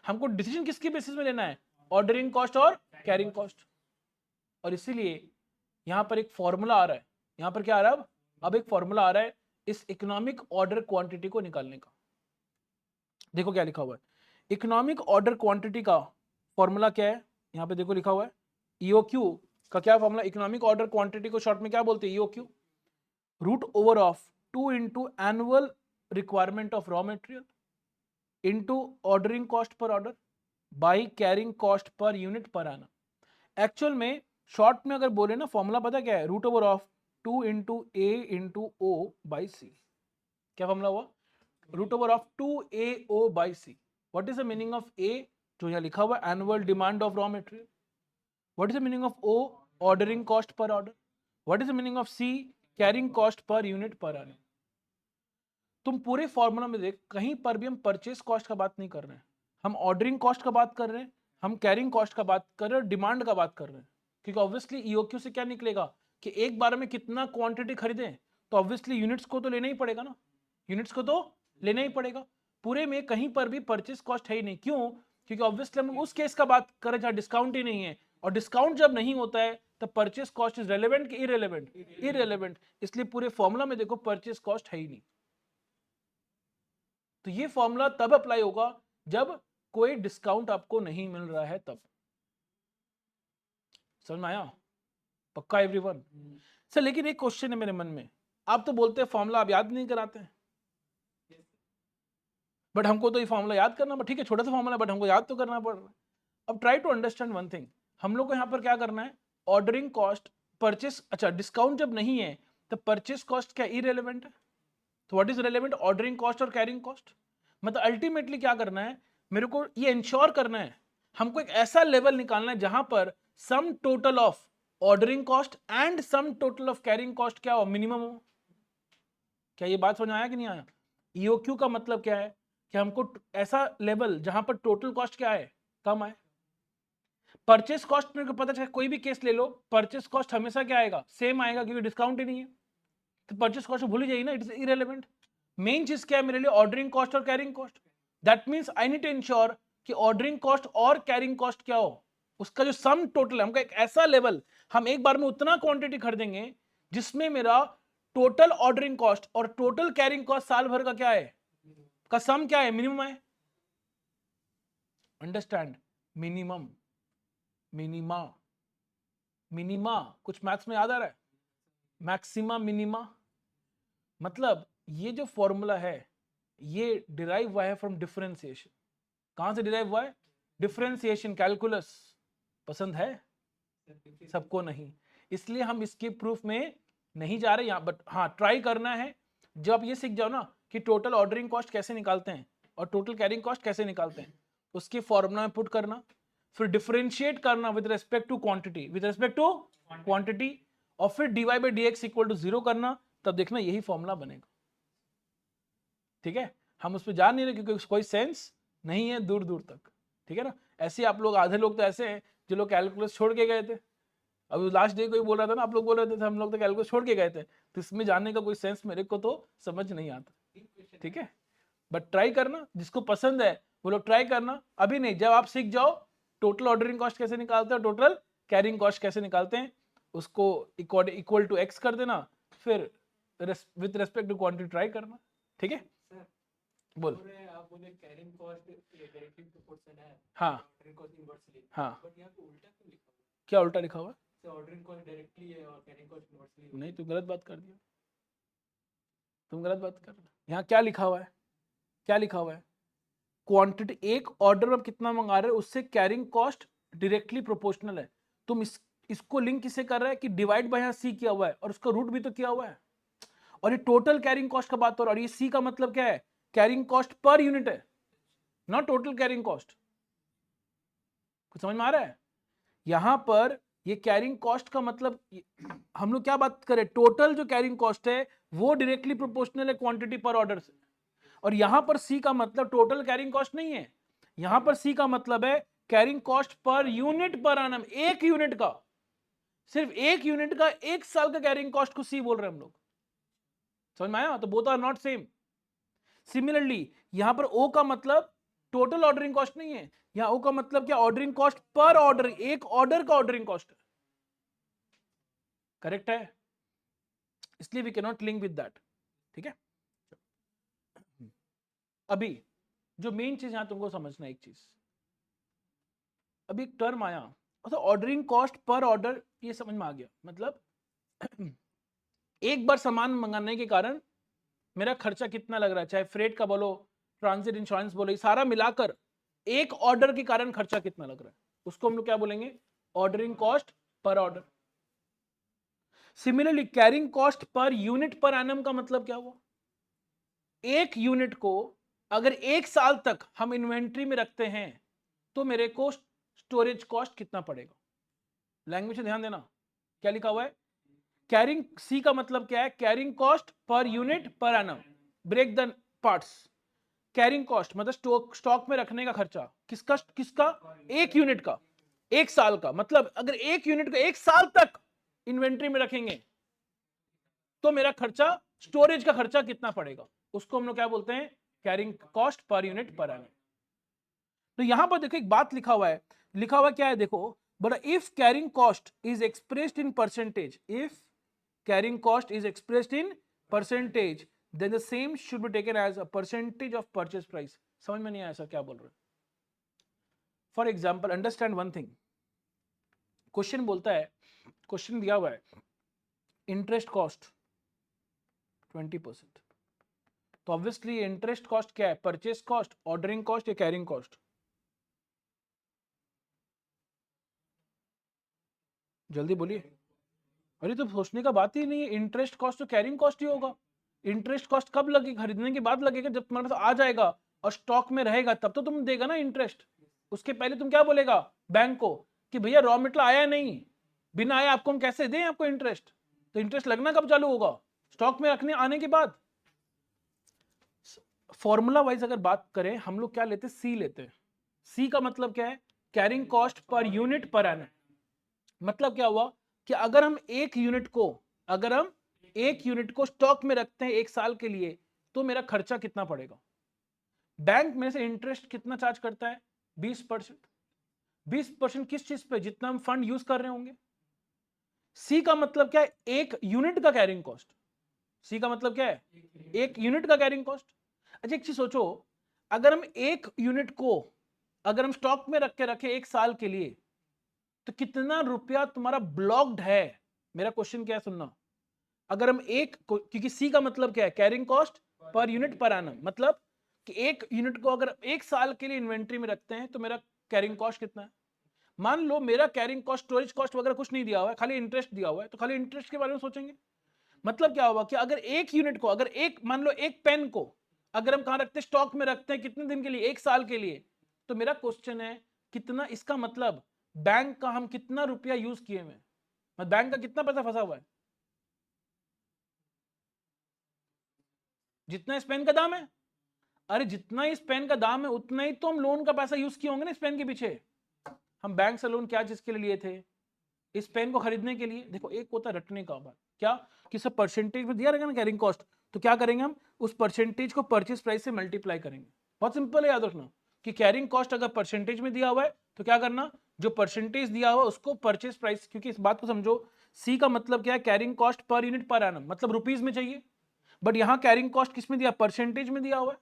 हमको डिसीजन किसके बेसिस में लेना है, ऑर्डरिंग कॉस्ट और कैरिंग कॉस्ट। और इसीलिए यहां पर एक फॉर्मूला आ रहा है, यहां पर क्या आ रहा है, अब एक फॉर्मूला आ रहा है इस इकोनॉमिक ऑर्डर क्वांटिटी को निकालने का। देखो क्या लिखा हुआ है, इकोनॉमिक ऑर्डर क्वांटिटी का फॉर्मूला क्या है, यहां पे देखो लिखा हुआ है EOQ का क्या फॉर्मूला, इकोनॉमिक ऑर्डर क्वांटिटी को शॉर्ट में क्या बोलते हैं, EOQ, root over of 2 into annual requirement of raw material into ordering cost per order by carrying cost per unit per annum. Actual में शॉर्ट में अगर बोले ना फॉर्मूला पता क्या है, root over of 2 into A into O by C. क्या फॉर्मूला हुआ, root over of 2AO by C. What is the meaning of A, जो यहाँ लिखा हुआ annual demand of raw material. What is the meaning of O, ordering cost per order. What is the meaning of C, carrying cost per unit per annum. तुम पूरे फॉर्मूला में देख, कहीं पर भी हम परचेस कॉस्ट का बात नहीं कर रहे हैं, हम ऑर्डरिंग कॉस्ट का बात कर रहे हैं, हम कैरिंग कॉस्ट का बात कर रहे हैं, डिमांड का बात कर रहे हैं। क्योंकि ऑब्वियसली ईओक्यू से क्या निकलेगा कि एक बार में कितना क्वांटिटी खरीदें, तो ऑब्वियसली यूनिट्स को तो लेना ही पड़ेगा ना, यूनिट्स को तो लेना ही पड़ेगा। पूरे में कहीं पर भी परचेस कॉस्ट है ही नहीं। क्यों, क्योंकि ऑब्वियसली हम उस केस का बात करें जहां डिस्काउंट ही नहीं है, और डिस्काउंट जब नहीं होता है तब परचेस कॉस्ट इज रेलेवेंट कि इररेलेवेंट, इररेलेवेंट। इसलिए पूरे फॉर्मूला में देखो परचेस कॉस्ट है ही नहीं। तो ये फॉर्मूला तब अप्लाई होगा जब कोई डिस्काउंट आपको नहीं मिल रहा है, तब। समझ में आया, पक्का एवरीवन। सर लेकिन एक क्वेश्चन है मेरे मन में, आप तो बोलते हैं फॉर्मूला आप याद नहीं कराते हैं, बट हमको तो ये फॉर्मूला याद करना, बट ठीक है छोटा सा फॉर्मूला, बट हमको याद तो करना पड़ रहा है। अब try to understand one thing, हम लोग को यहाँ पर क्या करना है, ऑर्डरिंग कॉस्ट, परचेस, अच्छा डिस्काउंट जब नहीं है तो परचेस कॉस्ट क्या इररिलेवेंट है, तो what is relevant, ordering cost और कैरिंग कॉस्ट। मतलब अल्टीमेटली क्या करना है, मेरे को ये इंश्योर करना है, हमको एक ऐसा लेवल निकालना है जहां पर sum total of ordering cost and sum total of carrying cost क्या हो, मिनिमम हो। क्या ये बात समझ आया कि नहीं आया। ईओक्यू का मतलब क्या है कि हमको ऐसा लेवल जहां पर टोटल कॉस्ट क्या है, कम आए। परचेस कॉस्ट मेरे को पता चला, कोई भी केस ले लो, परचेस कॉस्ट हमेशा क्या आएगा, सेम आएगा, क्योंकि डिस्काउंट ही नहीं है। तो परचेस कॉस्ट भूल ही जाइए ना, इट इज इररिलेवेंट। मेन चीज क्या है मेरे लिए, ऑर्डरिंग कॉस्ट और carrying cost. That means I need to ensure कि ऑर्डरिंग कॉस्ट और कैरिंग कॉस्ट क्या हो, उसका जो सम टोटल है, हमको एक ऐसा लेवल, हम एक बार में उतना क्वांटिटी खरीदेंगे जिसमें मेरा टोटल ऑर्डरिंग कॉस्ट और टोटल कैरिंग कॉस्ट साल भर का क्या है, का सम क्या है, मिनिमम है। अंडरस्टैंड, मिनिमम, मिनिमा, मिनिमा, कुछ मैथ्स में याद आ रहा है, मैक्सिमा, मिनिमा। मतलब ये जो फॉर्मूला है ये डिराइव हुआ है फ्रॉम डिफरेंशिएशन। कहां से डिराइव हुआ है, डिफरेंशिएशन, कैलकुलस। पसंद है सबको, नहीं, इसलिए हम इसके प्रूफ में नहीं जा रहे यहां, बट हाँ ट्राई करना है। जब आप ये सीख जाओ ना कि टोटल ऑर्डरिंग कॉस्ट कैसे निकालते हैं और टोटल कैरिंग कॉस्ट कैसे निकालते हैं, उसके फॉर्मूला में पुट करना, फिर डिफरेंशिएट करना with respect to quantity, with respect to quantity, और फिर dy by dx equal to 0 करना, तब देखना यही फॉर्मूला बनेगा। ठीक है, हम उस पर जा नहीं रहे क्योंकि कोई सेंस नहीं है दूर दूर तक। ठीक है ना, ऐसे आप लोग, आधे लोग तो ऐसे हैं जो लोग कैलकुलस छोड़ के गए थे। अभी लास्ट डे कोई बोल रहा था ना, आप लोग बोल रहे थे हम लोग तो कैलकुलस छोड़ के गए थे, तो इसमें जानने का कोई सेंस मेरे को तो समझ नहीं आता। ठीक है, बट ट्राई करना, जिसको पसंद है वो लोग ट्राई करना। अभी नहीं, जब आप सीख जाओ टोटल ऑर्डरिंग कॉस्ट कैसे निकालते हैं, टोटल कैरिंग कॉस्ट कैसे निकालते हैं, उसको इक्वल टू एक्स कर देना, फिर with respect to quantity try करना। ठीक है, बोल। आप बोले कैरिंग कॉस्ट डायरेक्टली प्रोपोर्शनल है, हाँ ऑर्डरिंग कॉस्ट इनवर्सली, हाँ, बट यहाँ पे उल्टा क्यों लिखा हुआ है, क्या उल्टा लिखा हुआ है, से ऑर्डरिंग कॉस्ट डायरेक्टली है और कैरिंग कॉस्ट इनवर्सली। नहीं तू गलत बात कर दिया, तुम गलत बात कर रहे। यहाँ क्या लिखा हुआ है, क्या लिखा हुआ है, क्वांटिटी, एक ऑर्डर में कितना मंगा रहे हो उससे कैरिंग कॉस्ट डायरेक्टली प्रोपोर्शनल है। तुम इसको लिंक किसे कर रहा है कि डिवाइड बाय यहाँ सी किया हुआ है और उसका रूट भी तो किया हुआ है, और ये टोटल कैरिंग कॉस्ट का बात हो रहा है, और ये सी का मतलब क्या है, कैरिंग कॉस्ट पर यूनिट है, नॉट टोटल कैरिंग कॉस्ट। कुछ समझ में आ रहा है, यहां पर ये कैरिंग कॉस्ट का मतलब, हम लोग क्या बात करें, टोटल जो कैरिंग कॉस्ट है वो डायरेक्टली प्रोपोर्शनल है क्वांटिटी पर ऑर्डर से। और यहां पर सी का मतलब टोटल कैरिंग कॉस्ट नहीं है, यहां पर सी का मतलब है कैरिंग कॉस्ट पर यूनिट पर आनम, एक यूनिट का, सिर्फ एक यूनिट का, एक साल का कैरिंग कॉस्ट को सी बोल रहे हैं हम लोग। समझ में आया, तो both are not same. Similarly यहां पर ओ का मतलब टोटल ऑर्डरिंग कॉस्ट नहीं है, यहां ओ का मतलब क्या, ऑर्डरिंग कॉस्ट पर ऑर्डर, एक ऑर्डर का ऑर्डरिंग कॉस्ट है। करेक्ट है, इसलिए we can not link with that. ठीक है, अभी जो मेन चीज यहां तुमको समझना है, एक चीज, अभी एक टर्म आया तो ऑर्डरिंग कॉस्ट पर ऑर्डर ये समझ में आ गया, मतलब एक बार सामान मंगाने के कारण मेरा खर्चा कितना लग रहा है, चाहे फ्रेट का बोलो, ट्रांजिट इंश्योरेंस बोलो, ये सारा मिलाकर एक ऑर्डर के कारण खर्चा कितना लग रहा है, उसको हम लोग क्या बोलेंगे, ordering cost per order. Similarly carrying cost per unit per annum का मतलब क्या हुआ, एक यूनिट को अगर एक साल तक हम इन्वेंट्री में रखते हैं तो मेरे को स्टोरेज कॉस्ट कितना पड़ेगा। लैंग्वेज में ध्यान देना, क्या लिखा हुआ है, कैरिंग, सी का मतलब क्या है, carrying cost per unit per annum. Break the parts. Carrying cost मतलब स्टॉक में रखने का खर्चा, किसका किसका, एक यूनिट का, एक साल का, मतलब अगर एक यूनिट को एक साल तक इन्वेंट्री में रखेंगे तो मेरा खर्चा, स्टोरेज का खर्चा कितना पड़ेगा, उसको हम लोग क्या बोलते हैं, carrying cost per unit per annum. तो यहां पर देखो एक बात लिखा हुआ है, लिखा हुआ क्या है देखो, but if carrying cost is expressed in percentage, if carrying cost is expressed in percentage then the same should be taken as a percentage of purchase price। समझ में नहीं आया सर क्या बोल रहे हैं। For example understand one thing, question बोलता है, क्वेश्चन दिया हुआ है इंटरेस्ट कॉस्ट 20%, तो ऑब्वियसली इंटरेस्ट कॉस्ट क्या है, परचेस कॉस्ट, ऑर्डरिंग कॉस्ट या कैरिंग कॉस्ट, जल्दी बोलिए। अरे तो सोचने का बात ही नहीं है, इंटरेस्ट कॉस्ट तो कैरिंग कॉस्ट ही होगा। इंटरेस्ट कॉस्ट कब लगेगा, खरीदने के बाद लगेगा, जब तुम्हारे पास आ जाएगा और स्टॉक में रहेगा तब तो तुम देगा ना इंटरेस्ट। उसके पहले तुम क्या बोलेगा बैंक को कि भैया रॉ मटेरियल आया नहीं, बिना आया आपको हम कैसे दें आपको इंटरेस्ट, तो इंटरेस्ट लगना कब चालू होगा, स्टॉक में रखने आने के बाद। फॉर्मूला वाइज अगर बात करें हम लोग क्या लेते हैं, सी लेते हैं। सी का मतलब क्या है, carrying cost per unit per annum. मतलब क्या हुआ कि अगर हम एक यूनिट को, अगर हम एक यूनिट को स्टॉक में रखते हैं एक साल के लिए तो मेरा खर्चा कितना पड़ेगा। बैंक में से इंटरेस्ट कितना चार्ज करता है, 20%। 20% किस चीज पे, जितना हम फंड यूज कर रहे होंगे। सी का मतलब क्या है, एक यूनिट का कैरिंग कॉस्ट। सी का मतलब क्या है, एक यूनिट का कैरिंग कॉस्ट। अच्छा एक चीज सोचो, अगर हम एक यूनिट को अगर हम स्टॉक में रख के रखे एक साल के लिए तो कितना रुपया तुम्हारा ब्लॉक्ड है। मेरा क्वेश्चन क्या है सुनना, अगर हम एक, क्योंकि सी का मतलब क्या है, carrying cost per unit per annum, मतलब कि एक यूनिट को अगर एक साल के लिए इन्वेंट्री में रखते हैं तो मेरा कैरिंग कॉस्ट कितना है। मान लो मेरा कैरिंग कॉस्ट, स्टोरेज कॉस्ट वगैरह कुछ नहीं दिया हुआ है, खाली इंटरेस्ट दिया हुआ है, तो खाली इंटरेस्ट के बारे में सोचेंगे। मतलब क्या होगा कि अगर एक यूनिट को, अगर एक, मान लो एक पेन को अगर हम कहां रखते हैं, स्टॉक में रखते हैं, कितने दिन के लिए, एक साल के लिए, तो मेरा क्वेश्चन है कितना, इसका मतलब बैंक का हम कितना रुपया यूज किए हुए, मतलब बैंक का कितना पैसा फंसा हुआ है। जितना इस पेन का दाम है, अरे जितना इस पेन का दाम है उतना ही तो हम लोन का पैसा यूज किए होंगे ना इस पेन के पीछे। हम बैंक से लोन क्या चीज के लिए लिए थे, इस पेन को खरीदने के लिए। देखो एक होता है रटने का बात, क्या कि सब परसेंटेज में दिया रहेगा ना कैरिंग कॉस्ट, तो क्या करेंगे हम उस परसेंटेज को परचेज प्राइस से मल्टीप्लाई करेंगे। बहुत सिंपल है, याद रखना कि कैरिंग कॉस्ट अगर परसेंटेज में दिया हुआ है तो क्या करना, जो परसेंटेज दिया हुआ है उसको परचेज प्राइस, क्योंकि इस बात को समझो, सी का मतलब क्या है, carrying cost per unit per annum, मतलब रुपीज में चाहिए, बट यहां कैरिंग कॉस्ट किस में दिया, परसेंटेज में दिया हुआ है।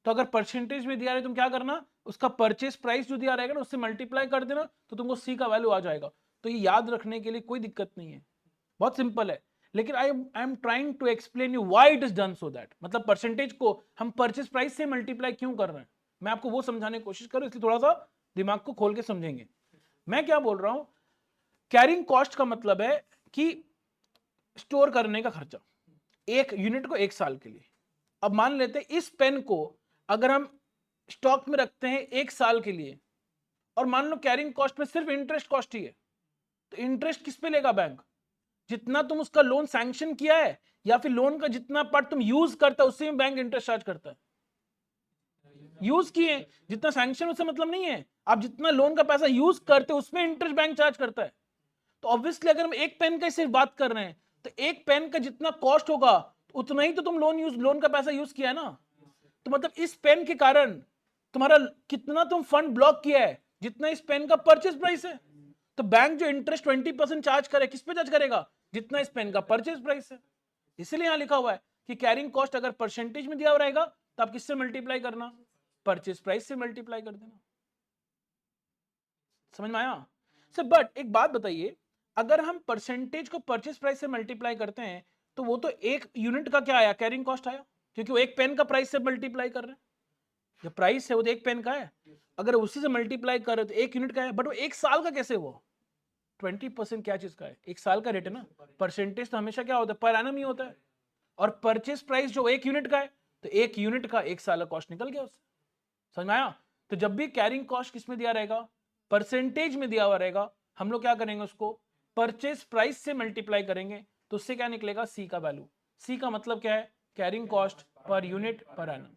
तो अगर परसेंटेज में दिया रहे तुम क्या करना, उसका परचेज प्राइस जो दिया रहेगा ना उससे मल्टीप्लाई कर देना, तो तुमको सी का वैल्यू आ जाएगा। तो ये याद रखने के लिए कोई दिक्कत नहीं है, बहुत सिंपल है। लेकिन I am trying to explain you why it is done so that, मतलब परसेंटेज को हम परचेज प्राइस से मल्टीप्लाई क्यों कर रहे हैं, मैं आपको वो समझाने की कोशिश करूं, इसलिए थोड़ा सा दिमाग को खोल के समझेंगे। मैं क्या बोल रहा हूं, कैरिंग कॉस्ट का मतलब है कि स्टोर करने का खर्चा, एक यूनिट को एक साल के लिए। अब मान लेते हैं इस पेन को अगर हम स्टॉक में रखते हैं एक साल के लिए, और मान लो कैरिंग कॉस्ट में सिर्फ इंटरेस्ट कॉस्ट ही है, तो इंटरेस्ट किस पे लेगा बैंक, जितना तुम उसका लोन सैंक्शन किया है या फिर लोन का जितना पार्ट तुम यूज करता है उससे में बैंक इंटरेस्ट चार्ज करता है। यूज किए, जितना सैंक्शन उससे मतलब नहीं है, आप जितना लोन का पैसा यूज करते हो उसमें इंटरेस्ट बैंक चार्ज करता है। तो ऑब्वियसली अगर हम एक पेन का सिर्फ बात कर रहे हैं तो एक पेन का जितना कॉस्ट होगा उतना ही तो तुम लोन का पैसा यूज किया है ना। तो मतलब इस पेन के कारण तुम्हारा कितना तुम फंड ब्लॉक किया है, जितना इस पेन का परचेज प्राइस है। तो बैंक जो इंटरेस्ट 20% चार्ज करे, किस पे चार्ज करेगा, जितना इस पेन का परचेज प्राइस है। इसीलिए यहां लिखा हुआ है कि कैरिंग कॉस्ट अगर परसेंटेज में दिया हुआ रहेगा तो आप किससे मल्टीप्लाई करना, परचेज प्राइस से मल्टीप्लाई कर देना। समझ में आया। सर बट एक बात बताइए, अगर हम परसेंटेज को परचेस प्राइस से मल्टीप्लाई करते हैं तो वो तो एक यूनिट का क्या आया, कैरिंग कॉस्ट आया, क्योंकि वो एक पेन का प्राइस से मल्टीप्लाई कर रहे हैं। जो प्राइस है वो तो एक पेन का है, अगर उसी से मल्टीप्लाई कर रहे हो तो एक यूनिट का है, बट वो एक साल का कैसे हुआ? 20% क्या चीज का है? एक साल का रेट है ना। परसेंटेज तो हमेशा क्या होता है, पर एनम ही होता है, और परचेस प्राइस जो एक यूनिट का है, तो एक यूनिट का एक साल का कॉस्ट निकल गया उससे। समझ में आया? तो जब भी कैरिंग कॉस्ट किस में दिया रहेगा, परसेंटेज में दिया हुआ रहेगा, हम लोग क्या करेंगे, उसको परचेस प्राइस से मल्टीप्लाई करेंगे, तो उससे क्या निकलेगा, सी का वैल्यू। सी का मतलब क्या है, carrying cost per unit per annum.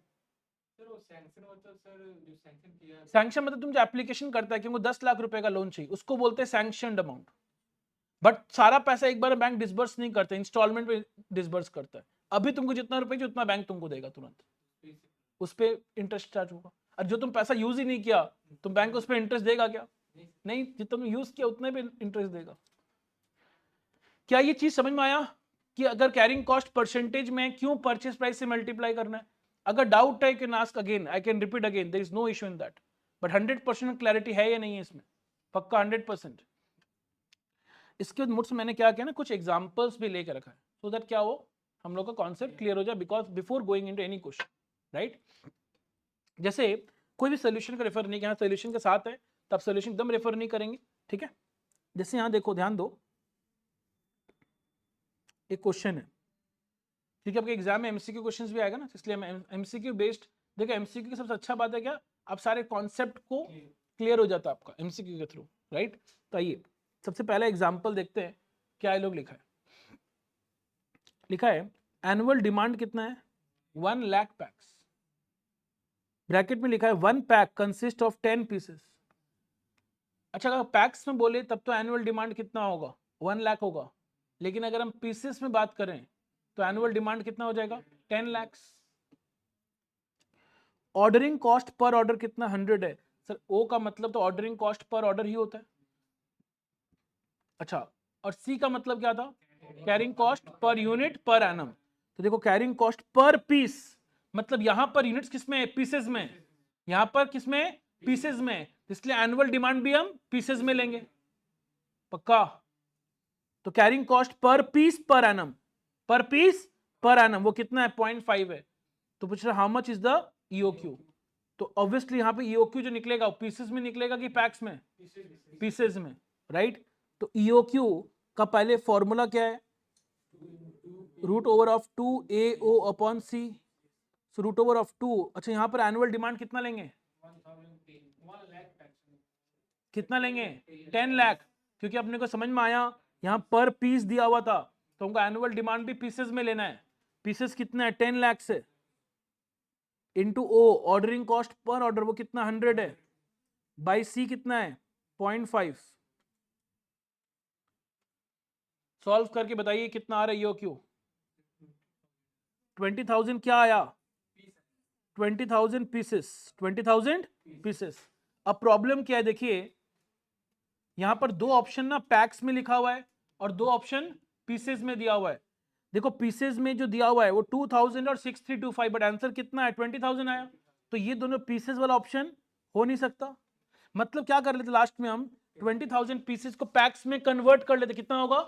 Sanction मतलब तुम जो एप्लीकेशन करता है कि 10 लाख रुपए का लोन चाहिए, उसको बोलते हैं सैंक्शनड अमाउंट। बट सारा पैसा एक बार बैंक डिसबर्स नहीं करता, इंस्टॉलमेंट पे डिसबर्स करता है। अभी तुमको जितना रुपए चाहिए उतना बैंक तुमको देगा तुरंत, उस पर इंटरेस्ट चार्ज होगा। और जो तुम पैसा यूज ही नहीं किया, तुम बैंक उस पर इंटरेस्ट देगा क्या? नहीं, जितना तुम यूज किया उतने पे इंटरेस्ट देगा। क्या ये चीज समझ में आया कि अगर कैरिंग कॉस्ट परसेंटेज में क्यों परचेस प्राइस से मल्टीप्लाई करना है? अगर डाउट है, can ask again, I can repeat again, there is no issue in that. But 100% clarity है या नहीं है इसमें? पक्का 100%? इसके बाद मुझसे मैंने क्या किया ना, कुछ एग्जांपल्स भी लेकर रखा है, सो दैट क्या हो, हम लोग का कॉन्सेप्ट क्लियर हो जाए, because before going into any question, right. जैसे कोई भी सोल्यूशन का रेफर नहीं किया, सोल्यूशन के साथ है तब सोल्यूशन एकदम रेफर नहीं करेंगे, ठीक है। जैसे यहां देखो, ध्यान दो, एक क्वेश्चन है, ठीक है, आपके एग्जाम में एमसीक्यू क्वेश्चंस भी आएगा ना, इसलिए मैं एमसीक्यू बेस्ड। देखो एमसीक्यू की सबसे अच्छा बात है क्या, आप सारे कॉन्सेप्ट को क्लियर हो जाता है आपका एमसीक्यू के थ्रू, राइट। तो आइए सबसे पहला एग्जांपल देखते हैं, क्या ये लोग लिखा है। लिखा है एनुअल डिमांड कितना है, 1 लाख पैक्स। ब्रैकेट में लिखा है 1 पैक कंसिस्ट ऑफ 10 पीसेस। अच्छा, अगर पैक्स में बोले तब तो एनुअल डिमांड कितना होगा, 1 लाख होगा, लेकिन अगर हम पीसेस में बात करें तो एनुअल डिमांड कितना हो जाएगा, 10 lakh. Ordering cost per order कितना, 100 है। सर ओ का मतलब तो ऑर्डरिंग कॉस्ट पर ऑर्डर ही होता है। अच्छा, और सी का मतलब क्या था, carrying cost per unit per annum. तो देखो कैरिंग कॉस्ट पर पीस, मतलब यहां पर यूनिट्स किसमें, पीसेस में, यहां पर किसमें, पीसेस में, इसलिए एनुअल डिमांड भी हम पीसेस में लेंगे, पक्का। तो carrying cost per piece per annum, per piece per annum वो कितना है, 0.5 है। तो पूछ रहा how much is the EOQ, so obviously यहां पे ईओक्यू जो निकलेगा पीसेस में निकलेगा कि पैक्स में, पीसेस में, राइट। तो ईओक्यू का पहले फॉर्मूला क्या है, root over of 2AO upon C, root over of 2। अच्छा, यहां पर एनुअल डिमांड कितना लेंगे, कितना लेंगे, 10 लाख, क्योंकि अपने को समझ में आया यहां पर पीस दिया हुआ था, तो हमको एनुअल डिमांड भी पीसेस में लेना है। पीसेस कितना है, 10 लाख से, into O ordering cost per order वो कितना 100 है, बाई सी कितना है 0.5। सॉल्व करके बताइए कितना आ रहा है ईओक्यू, 20,000 क्या आया, 20,000 पीसेस, 20,000 पीसेस। अब प्रॉब्लम क्या है, देखिए यहां पर दो ऑप्शन ना पैक्स में लिखा हुआ है और दो ऑप्शन पीसेस में दिया हुआ है। देखो पीसेस में जो दिया हुआ है वो 2000 और 6325, बट आंसर कितना है 20,000 आया, तो ये दोनों पीसेस वाला ऑप्शन हो नहीं सकता। मतलब क्या कर लेते लास्ट में हम 20,000 पीसेस को पैक्स में कन्वर्ट कर लेते, कितना होगा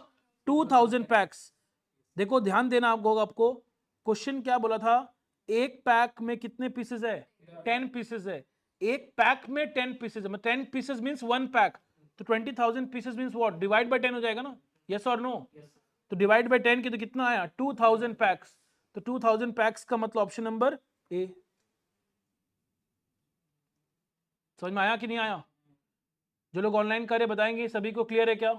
2,000 पैक्स। देखो ध्यान देना आपको क्वेश्चन क्या बोला था, एक पैक में कितने पीसेस है, 10 पीसेस है, एक पैक में 10 पीसेस है, 10 पीसेस मींस 1 पैक, तो 20,000 pieces means what, divide by 10 हो जाएगा ना, यस और नो। तो डिवाइड बाय 10 की तो कितना आया 2000 पैक्स, तो 2000 पैक्स का मतलब ऑप्शन नंबर ए। समझ में आया कि नहीं आया? जो लोग ऑनलाइन करे बताएंगे सभी को क्लियर है क्या?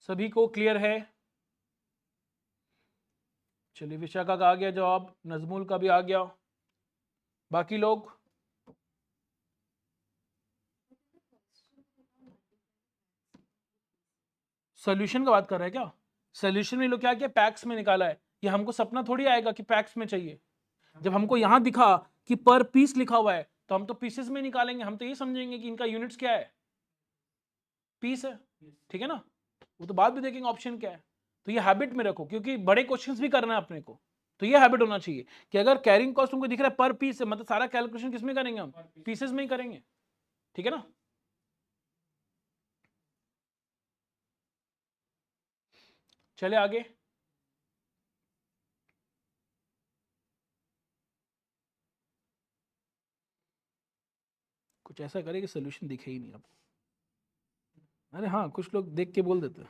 सभी को क्लियर है? चलिए विशाखा का आ गया जवाब, नजमुल का भी आ गया, बाकी लोग सोल्यूशन का बात कर रहे हैं क्या? सोल्यूशन में लोग क्या किया, पैक्स में निकाला है, ये हमको सपना थोड़ी आएगा कि पैक्स में चाहिए। जब हमको यहां दिखा कि पर पीस लिखा हुआ है तो हम तो पीसेस में निकालेंगे, हम तो ये समझेंगे कि इनका यूनिट्स क्या है, पीस है, ठीक है ना। वो तो बाद में देखेंगे ऑप्शन क्या है। तो ये हैबिट में रखो क्योंकि बड़े क्वेश्चंस भी करना है अपने को, तो ये हैबिट होना चाहिए कि अगर कैरिंग कॉस्ट तुमको दिख रहा है पर पीस है, मतलब सारा कैलकुलेशन किसमें करेंगे हम, पीसेस में ही करेंगे, ठीक है ना। चले आगे, कुछ ऐसा करे कि सोल्यूशन दिखे ही नहीं आपको। अरे हाँ, कुछ लोग देख के बोल देते हैं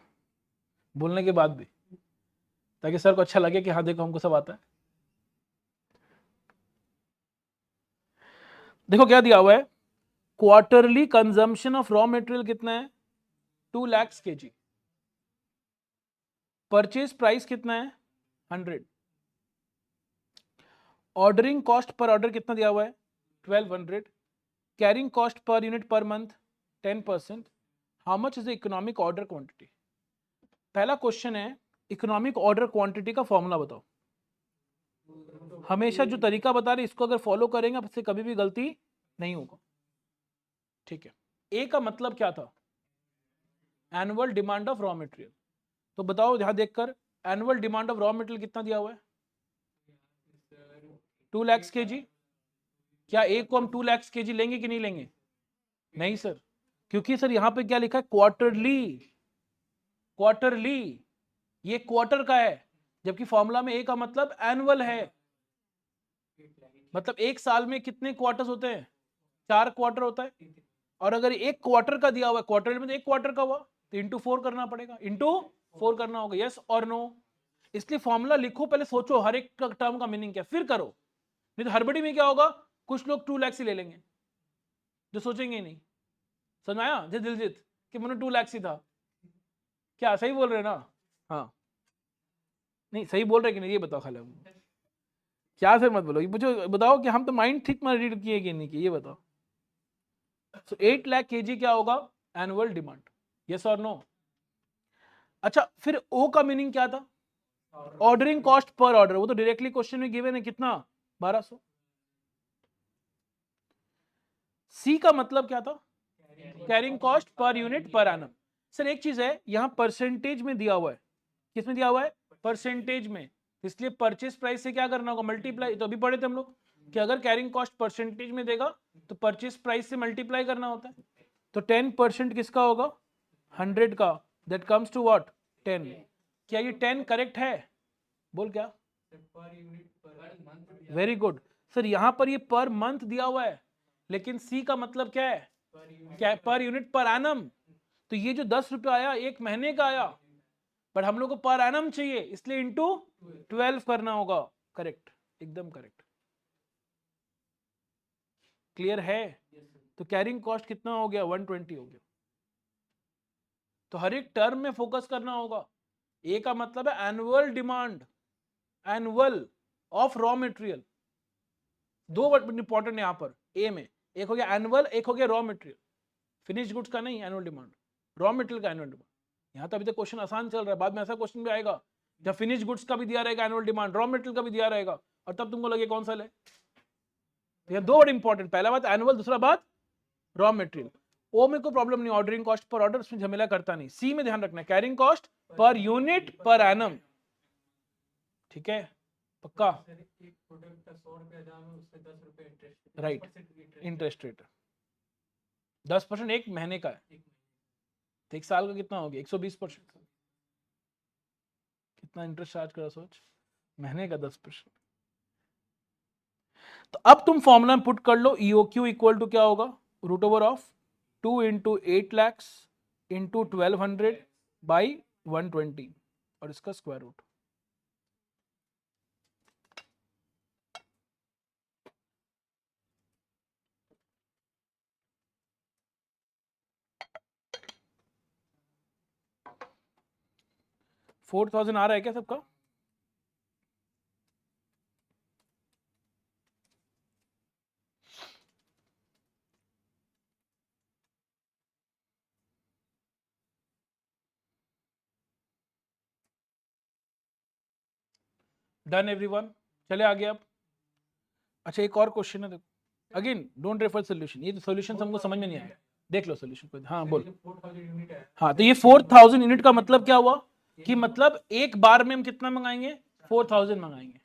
बोलने के बाद भी, ताकि सर को अच्छा लगे कि हाँ देखो हमको सब आता है। देखो क्या दिया हुआ है, quarterly consumption of raw material कितना है, 2 लाख kg। परचेज प्राइस कितना है, 100। ऑर्डरिंग कॉस्ट पर ऑर्डर कितना दिया हुआ है, 1200। Carrying cost per unit per month 10%। How much is the economic order quantity. पहला क्वेश्चन है, इकोनॉमिक ऑर्डर क्वांटिटी का फॉर्मूला बताओ। हमेशा जो तरीका बता रहे इसको अगर फॉलो करेंगे आपसे कभी भी गलती नहीं होगा, ठीक है। ए का मतलब क्या था, annual demand of raw material. तो बताओ यहां देखकर, annual demand of raw material कितना दिया हुआ है, 2 लाख kg। क्या ए को हम 2 लाख kg लेंगे कि नहीं लेंगे, नहीं सर, क्योंकि सर यहां पे क्या लिखा है, क्वार्टरली। क्वार्टरली ये क्वार्टर का है, जबकि फॉर्मूला में ए का मतलब एनुअल है। मतलब एक साल में कितने क्वार्टर्स होते हैं, 4 क्वार्टर होता है। और अगर एक क्वार्टर का दिया हुआ है, क्वार्टर में एक क्वार्टर का हुआ तो इंटू 4 करना पड़ेगा, इंटू 4 करना होगा, यस और नो। इसलिए फॉर्मूला लिखो, पहले सोचो हर एक टर्म का मीनिंग क्या, फिर करो। नहीं तो हड़बड़ी में क्या होगा, कुछ लोग 2 लाख ही ले लेंगे जो सोचेंगे ही नहीं। समझ आया जय दिलजीत कि मैंने 2 लाख ही था, क्या सही बोल रहे ना, हाँ नहीं सही बोल रहे कि नहीं, ये बताओ खाली हमको। क्या सर मत बोलो, मुझे बताओ कि हम तो माइंड ठीक में रीड किए कि नहीं किए, ये बताओ। सो 8 लाख kg क्या होगा, एनुअल डिमांड, यस और नो। अच्छा फिर ओ का मीनिंग क्या था, ऑर्डरिंग कॉस्ट पर ऑर्डर, वो तो डायरेक्टली क्वेश्चन में गिवन है, कितना 1200। सी का मतलब क्या था, carrying cost per unit per annum. Sir एक चीज है, यहां परसेंटेज में दिया हुआ है, किसमें दिया हुआ है, परसेंटेज में, इसलिए परचेस प्राइस से क्या करना होगा, मल्टीप्लाई। तो अभी पढ़े थे हम लोग कि अगर कैरिंग कॉस्ट परसेंटेज में देगा तो परचेस प्राइस से मल्टीप्लाई करना होता है। तो 10% किसका होगा, 100 का, दैट कम्स टू व्हाट, 10। क्या ये 10 करेक्ट है, बोल क्या, वेरी गुड। सर यहां पर ये पर मंथ दिया हुआ है, लेकिन सी का मतलब क्या है, क्या पर यूनिट पर एनम। तो ये जो 10 रुपये आया एक महीने का आया, बट हम लोग को पर एनम चाहिए, इसलिए इंटू 12 करना होगा, करेक्ट, एकदम करेक्ट। क्लियर है। तो कैरिंग कॉस्ट कितना हो गया, 120 हो गया। तो हर एक टर्म में फोकस करना होगा। ए का मतलब है annual demand, annual of raw material. दो वर्ड इंपॉर्टेंट यहां पर ए में, एक हो गया एनुअल, एक हो गया रॉ मटेरियल। फिनिश गुड्स का नहीं, एनुअल डिमांड, रॉ मटेरियल का एनुअल डिमांड। यहां तो अभी तक क्वेश्चन आसान चल रहा है, बाद में ऐसा क्वेश्चन भी आएगा जब फिनिश गुड्स का भी दिया रहेगा एनुअल डिमांड, रॉ मटेरियल का भी दिया रहेगा, और तब तुमको लगे कौन सा ले। तो ये दो वर्ड इंपॉर्टेंट, पहला बात एनुअल, दूसरा बात रॉ मटेरियल। ओ में कोई प्रॉब्लम नहीं, ऑर्डरिंग कॉस्ट पर ऑर्डर, उसमें झमेला करता नहीं। सी में ध्यान रखना, carrying cost per unit per annum, ठीक है पक्का, एक प्रोडक्ट का 100 रुपया दाम है, उससे 10 रुपये इंटरेस्ट, राइट, इंटरेस्ट रेट 10% एक महीने का है, तो एक साल का कितना हो गया, 120%। कितना इंटरेस्ट चार्ज करा सोच, महीने का 10%। तो अब तुम फॉर्मूला में पुट कर लो, ईओक्यू इक्वल टू क्या होगा, root over of 2 into 8 lakhs into 1200 by 120 और इसका स्क्वायर रूट। $4000 आ रहा है क्या सबका, डन एवरीवन। चले आगे अब। अच्छा एक और क्वेश्चन है, देखो अगेन डोंट रेफर सोल्यूशन, ये तो सोल्यूशन हमको समझ में नहीं आया, देख लो सोल्यूशन को, हाँ बोल। 4000 यूनिट है। हाँ तो ये 4000 यूनिट का मतलब क्या हुआ, कि मतलब एक बार में हम कितना मंगाएंगे, 4000 मंगाएंगे।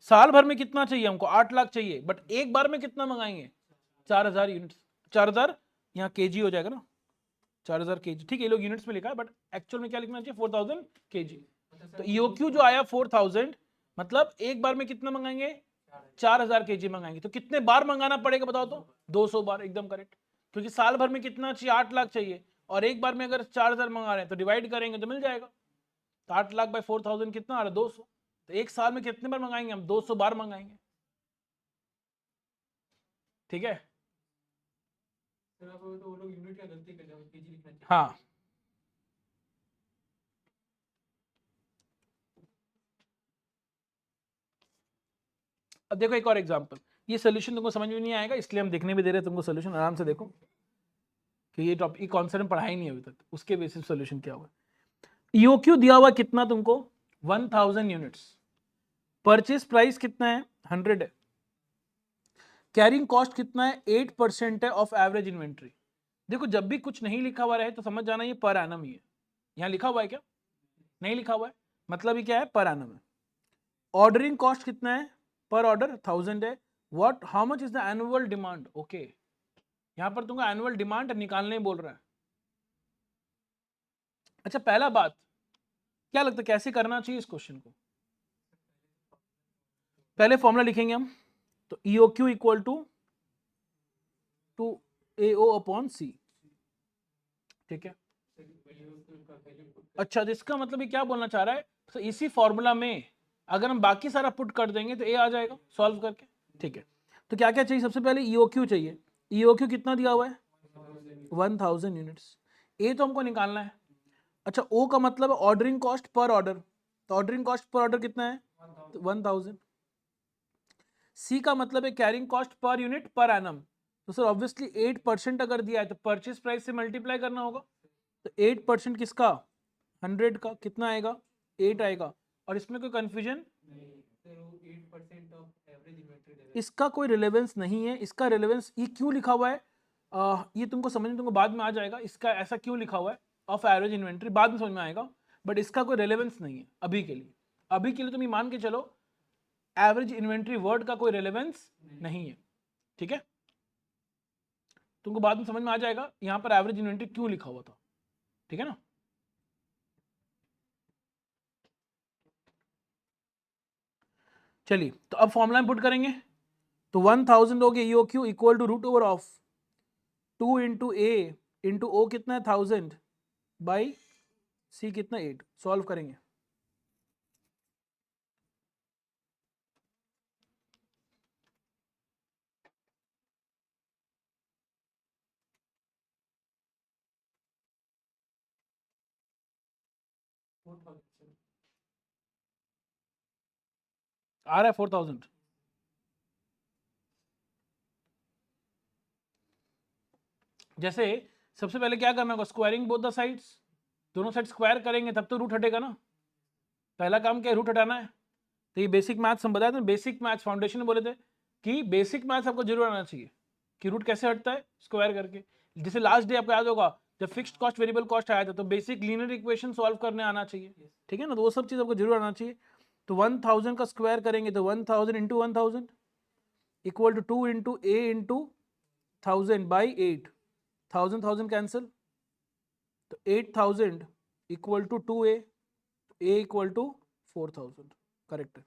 साल भर में कितना चाहिए हमको, 8 लाख चाहिए, बट एक बार में कितना मंगाएंगे, 4000 यूनिट्स। 4000 यहाँ केजी हो जाएगा ना, 4000 केजी, ठीक है, ये लोग यूनिट्स में लिखा है, बट एक्चुअल में क्या लिखना चाहिए, 4000 केजी। तो ईओक्यू जो आया 4000, मतलब एक बार में कितना मंगाएंगे, 4000 केजी मंगाएंगे। तो कितने बार मंगाना पड़ेगा बताओ तो, 200 बार, एकदम करेक्ट, क्योंकि साल भर में कितना चाहिए, 8 लाख चाहिए, और एक बार में अगर 4000 मंगा रहे हैं तो डिवाइड करेंगे तो मिल जाएगा। तो 8 लाख बाय 4000 कितना आ रहा है, 200। तो एक साल में कितने बार मंगाएंगे हम, 200 बार मंगाएंगे, ठीक है। सर अब तो वो लोग यूनिट का गलती कर रहे हैं, केजी लिखना चाहिए। हाँ, अब देखो एक और एग्जांपल, ये सोल्यूशन तुमको समझ में नहीं आएगा इसलिए हम देखने भी दे रहे हैं तुमको सोल्यूशन, आराम से देखो कि ये टॉपिक, ये कॉन्सेप्ट पढ़ा ही नहीं अभी तक, उसके बेसिस सोल्यूशन क्या होगा। ईओक्यू दिया हुआ कितना तुमको, 1000 यूनिट्स, परचेज प्राइस कितना है, 100 है, कैरिंग कॉस्ट कितना है, 8% है ऑफ एवरेज इन्वेंट्री। देखो जब भी कुछ नहीं लिखा हुआ रहे तो समझ जाना ये पर एनम ही है। यहाँ लिखा हुआ है क्या, नहीं लिखा हुआ है, मतलब ये क्या है, पर एनम है। ऑर्डरिंग कॉस्ट कितना है, पर ऑर्डर 1000 है। What, how much is the annual demand, okay, यहाँ पर तुमको एनुअल डिमांड निकालने बोल रहा है। अच्छा, पहला बात क्या लगता है कैसे करना चाहिए इस क्वेश्चन को, पहले फॉर्मूला लिखेंगे हम, तो EOQ equal to AO upon C, ठीक है। अच्छा, तो इसका मतलब ये क्या बोलना चाह रहा है, तो इसी फॉर्मूला में अगर हम बाकी सारा पुट कर देंगे तो A आ जाएगा सॉल्व करके, ठीक है। तो क्या क्या चाहिए, सबसे पहले EOQ चाहिए, EOQ कितना दिया हुआ है, 1000 यूनिट्स, A तो हमको निकालना है। अच्छा, O का मतलब ऑर्डरिंग कॉस्ट पर ऑर्डर, तो ऑर्डरिंग कॉस्ट पर ऑर्डर कितना है, 1000। C का मतलब है carrying cost per unit per annum, तो सर ऑब्वियसली 8% अगर दिया है तो परचेज प्राइस से मल्टीप्लाई करना होगा, तो 8% किसका, 100 का, कितना आएगा, 8 आएगा। और इसमें कोई कंफ्यूजन, इसका कोई रिलेवेंस नहीं है, इसका रिलेवेंस ये क्यों लिखा हुआ है, ये तुमको समझ में, तुमको बाद में आ जाएगा इसका ऐसा क्यों लिखा हुआ है, ऑफ एवरेज इन्वेंट्री बाद में समझ में आएगा, बट इसका कोई रिलेवेंस नहीं है अभी के लिए। अभी के लिए तुम ये मान के चलो एवरेज इन्वेंट्री वर्ड का कोई रिलेवेंस नहीं है, ठीक है। तुमको बाद में समझ में आ जाएगा यहाँ पर एवरेज इन्वेंट्री क्यों लिखा हुआ था, ठीक है ना। चलिए, तो अब फॉर्मूला में पुट करेंगे, तो 1000 हो गया EOQ equal to root over of 2 into A into O कितना है 1000 बाई C कितना 8, सॉल्व करेंगे। आ रहा है 4000, जैसे सबसे पहले क्या करना होगा, स्क्वायरिंग बोथ द साइड्स, दोनों साइड स्क्वायर करेंगे तब तो रूट हटेगा ना, पहला काम क्या है, रूट हटाना है। तो ये बेसिक मैथ्स हम बताए थे, बेसिक मैथ्स फाउंडेशन में बोले थे कि बेसिक मैथ्स आपको जरूर आना चाहिए कि रूट कैसे हटता है, स्क्वायर करके। जैसे लास्ट डे आपको याद होगा जब फिक्स्ड कॉस्ट वेरिएबल कॉस्ट आया था तो बेसिक लीनियर इक्वेशन सॉल्व करने आना चाहिए, ठीक है ना, तो वो सब चीज़ आपको जरूर आना चाहिए। तो 1000 का स्क्वायर करेंगे तो 1000 into 1000 equal to 2 into A into 1000 by 8, 1000 cancel, तो 8000 equal to 2A, A equal to 4000, correct है।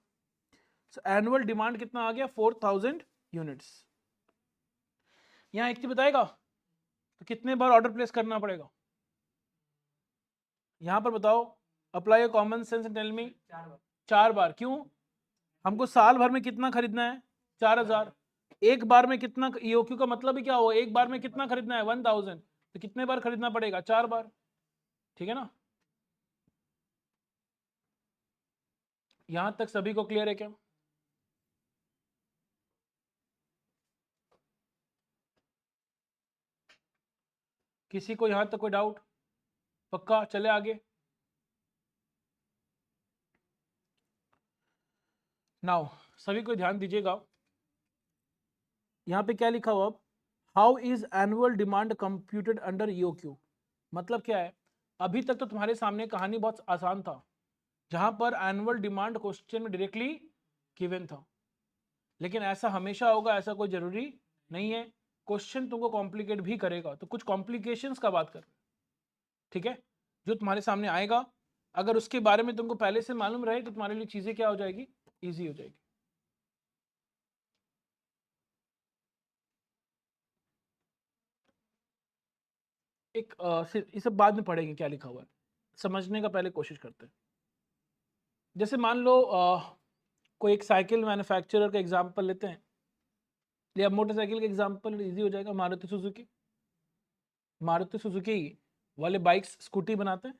सो एनुअल डिमांड कितना आ गया, 4000 यूनिट्स। यहाँ एक चीज बताएगा तो कितने बार ऑर्डर प्लेस करना पड़ेगा, यहाँ पर बताओ, apply your common sense and tell me. 4 बार, क्यों, हमको साल भर में कितना खरीदना है, 4000, एक बार में कितना, EOQ का मतलब ही क्या हो, एक बार में कितना खरीदना है 1000, तो कितने बार खरीदना पड़ेगा, 4 बार, ठीक है ना। यहां तक सभी को क्लियर है क्या, किसी को यहां तक कोई डाउट, पक्का, चले आगे। नाउ सभी को ध्यान दीजिएगा, यहाँ पे क्या लिखा हुआ, how is annual demand computed under EOQ, मतलब क्या है, अभी तक तो तुम्हारे सामने कहानी बहुत आसान था, जहां पर एनुअल डिमांड क्वेश्चन में डायरेक्टली गिवन था, लेकिन ऐसा हमेशा होगा ऐसा कोई जरूरी नहीं है। क्वेश्चन तुमको कॉम्प्लिकेट भी करेगा, तो कुछ कॉम्प्लिकेशंस का बात कर रहे हैं, ठीक है, जो तुम्हारे सामने आएगा, अगर उसके बारे में तुमको पहले से मालूम रहे तो तुम्हारे लिए चीजें क्या हो जाएगी, इजी हो जाएगी। एक ये सब बाद में पढ़ेंगे क्या लिखा हुआ है, समझने का पहले कोशिश करते हैं। जैसे मान लो कोई एक साइकिल मैन्युफैक्चरर का एग्जांपल लेते हैं, या मोटरसाइकिल का एग्जांपल इजी हो जाएगा, मारुति सुजुकी। मारुति सुजुकी वाले बाइक्स स्कूटी बनाते हैं,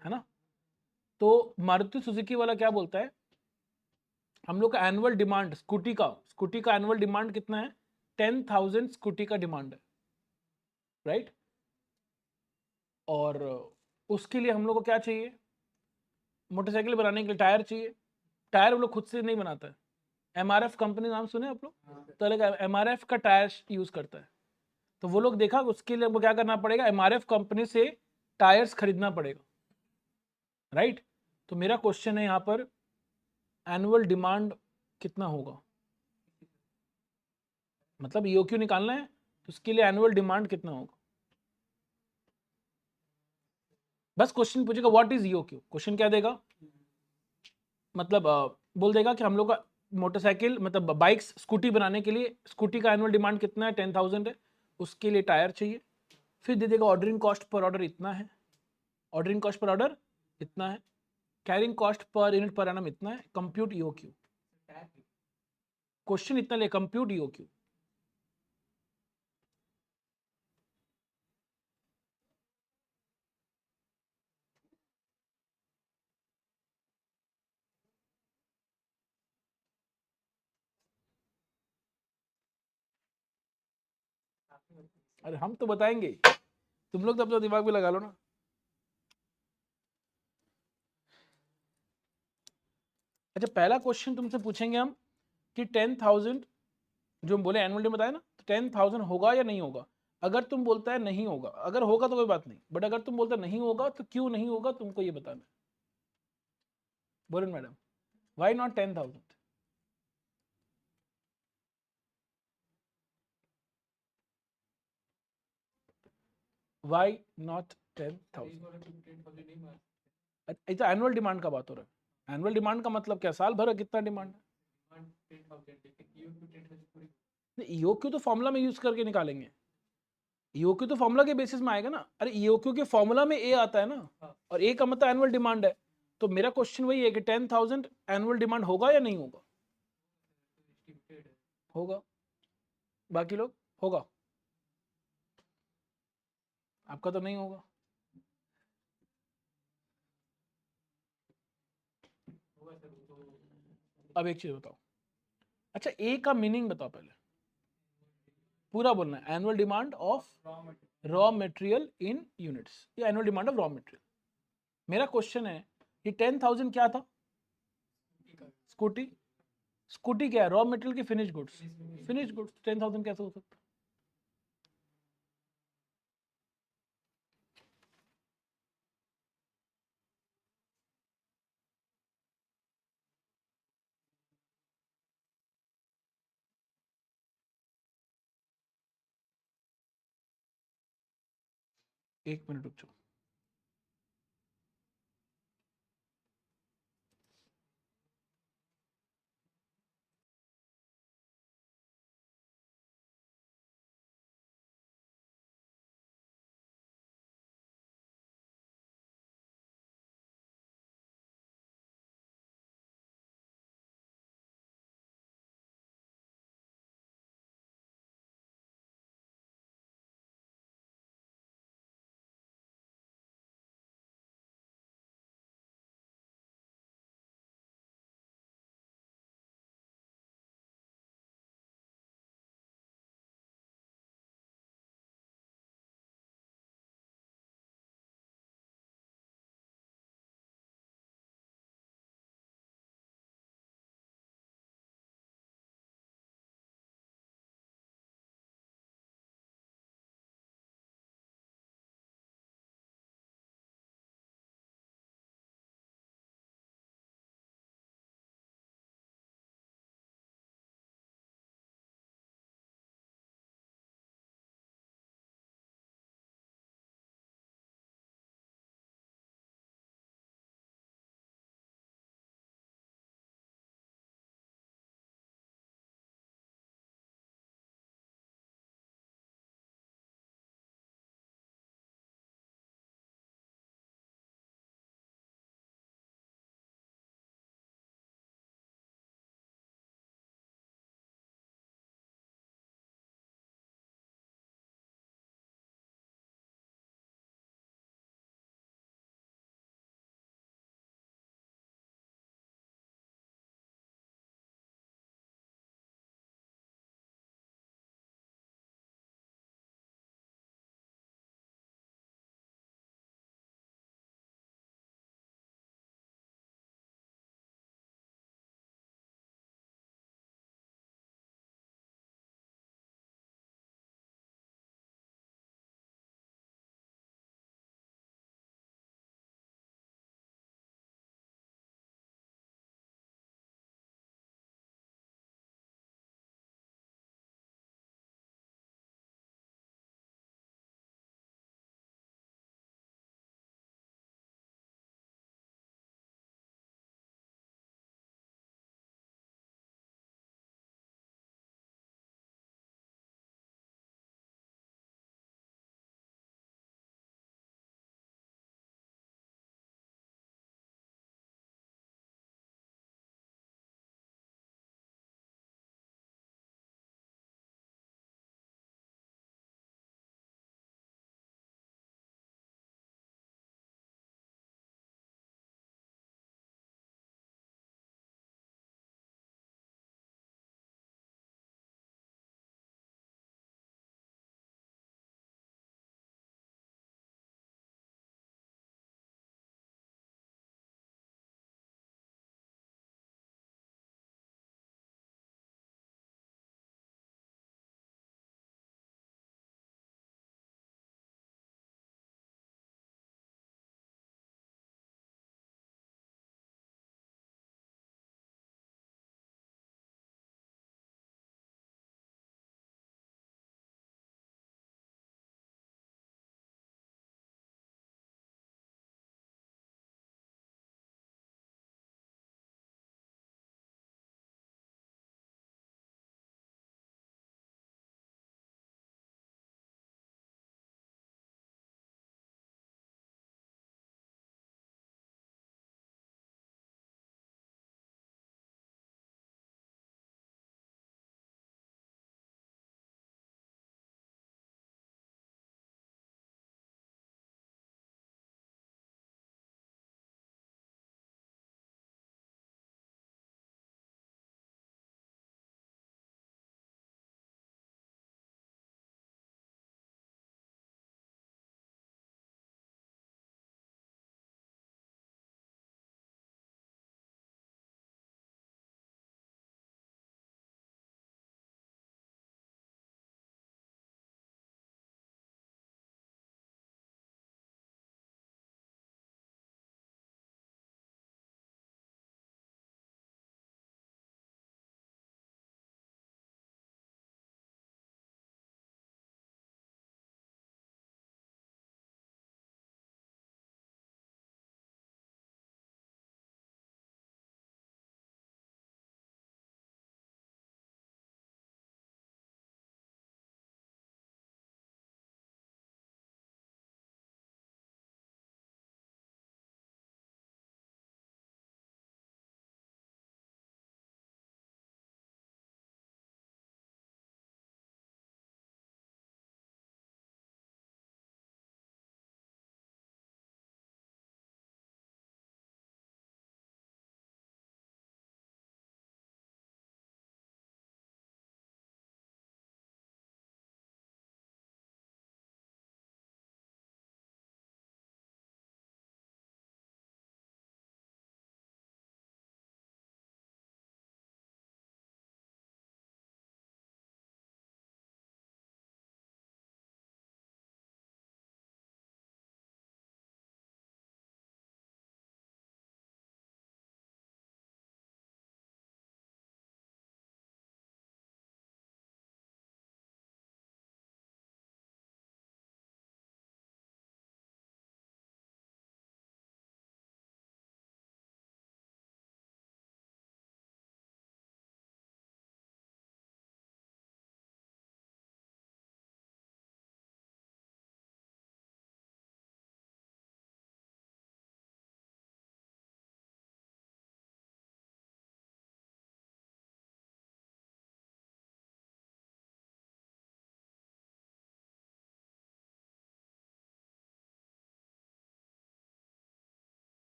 है ना। तो मारुति सुजुकी वाला क्या बोलता है, हम लोग का एनुअल डिमांड स्कूटी का एनुअल डिमांड कितना है, 10,000 स्कूटी का डिमांड है, राइट। और उसके लिए हम लोग को क्या चाहिए, मोटरसाइकिल बनाने के लिए टायर चाहिए। टायर वो लोग खुद से नहीं बनाता है, एमआरएफ कंपनी नाम सुने आप लोग, तो अलग एमआरएफ का टायर यूज करता है। तो वो लोग देखा उसके लिए वो क्या करना पड़ेगा, एमआरएफ कंपनी से टायर्स खरीदना पड़ेगा, राइट। तो मेरा क्वेश्चन है यहाँ पर, एनुअल डिमांड कितना होगा, मतलब ईओक्यू निकालना है तो उसके लिए एनुअल डिमांड कितना होगा। बस क्वेश्चन पूछेगा व्हाट इज ईओक्यू, क्वेश्चन क्या देगा, मतलब बोल देगा कि हम लोग का मोटरसाइकिल मतलब बाइक्स स्कूटी बनाने के लिए स्कूटी का एनुअल डिमांड कितना है, 10,000 है, उसके लिए टायर चाहिए। फिर दे देगा ऑर्डरिंग कॉस्ट पर ऑर्डर इतना है, ऑर्डरिंग कॉस्ट पर ऑर्डर इतना है, carrying cost per unit per annum इतना है, कंप्यूट ईओक्यू। क्वेश्चन इतना ले, कंप्यूट ईओक्यू। अरे हम तो बताएंगे, तुम लोग तो अपना दिमाग भी लगा लो ना। अच्छा, पहला क्वेश्चन तुमसे पूछेंगे हम कि 10,000 जो हम बोले एनुअल डे बताया ना, तो 10,000 होगा या नहीं होगा। अगर तुम बोलता है नहीं होगा, अगर होगा तो कोई बात नहीं, बट अगर तुम बोलता नहीं होगा तो क्यों नहीं होगा तुमको ये बताना है। बोलन madam, why not 10,000। Why not 10,000। ये तो एनुअल डिमांड का बात हो रहा है, एनुअल डिमांड का मतलब क्या, साल भर का कितना डिमांड है। ईओक्यू तो फॉर्मूला में यूज करके निकालेंगे, ईओक्यू तो फॉर्मूला के बेसिस में आएगा ना। अरे ईओक्यू के फॉर्मूला में ए आता है ना, और ए का मतलब एनुअल डिमांड है। तो मेरा क्वेश्चन वही है कि 10,000 एनुअल डिमांड होगा या नहीं होगा। होगा, बाकी लोग होगा, आपका तो नहीं होगा। अब एक चीज बताओ, अच्छा ए का मीनिंग बताओ पहले, पूरा बोलना है, annual demand of raw material in units, ये annual demand of raw material. मेरा क्वेश्चन है ये 10,000 क्या था, स्कूटी। स्कूटी क्या है, रॉ मटेरियल की फिनिश गुड्स, फिनिश गुड्स 10,000 कैसे हो सकता। एक मिनट रुक जाओ।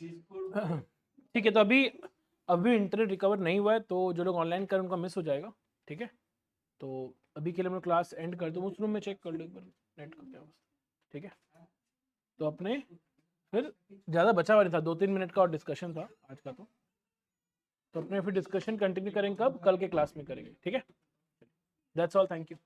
ठीक है, तो अभी इंटरनेट रिकवर नहीं हुआ है, तो जो लोग ऑनलाइन करें उनका मिस हो जाएगा, ठीक है। तो अभी के लिए मैं क्लास एंड कर दूँ, उस रूम में चेक कर लो एक बार नेट का क्या अवस्था, ठीक है। तो अपने फिर ज़्यादा बचा हुआ नहीं था, 2-3 मिनट का और डिस्कशन था आज का, तो अपने फिर डिस्कशन कंटिन्यू करेंगे कब, कल के क्लास में करेंगे, ठीक है। That's all, thank you.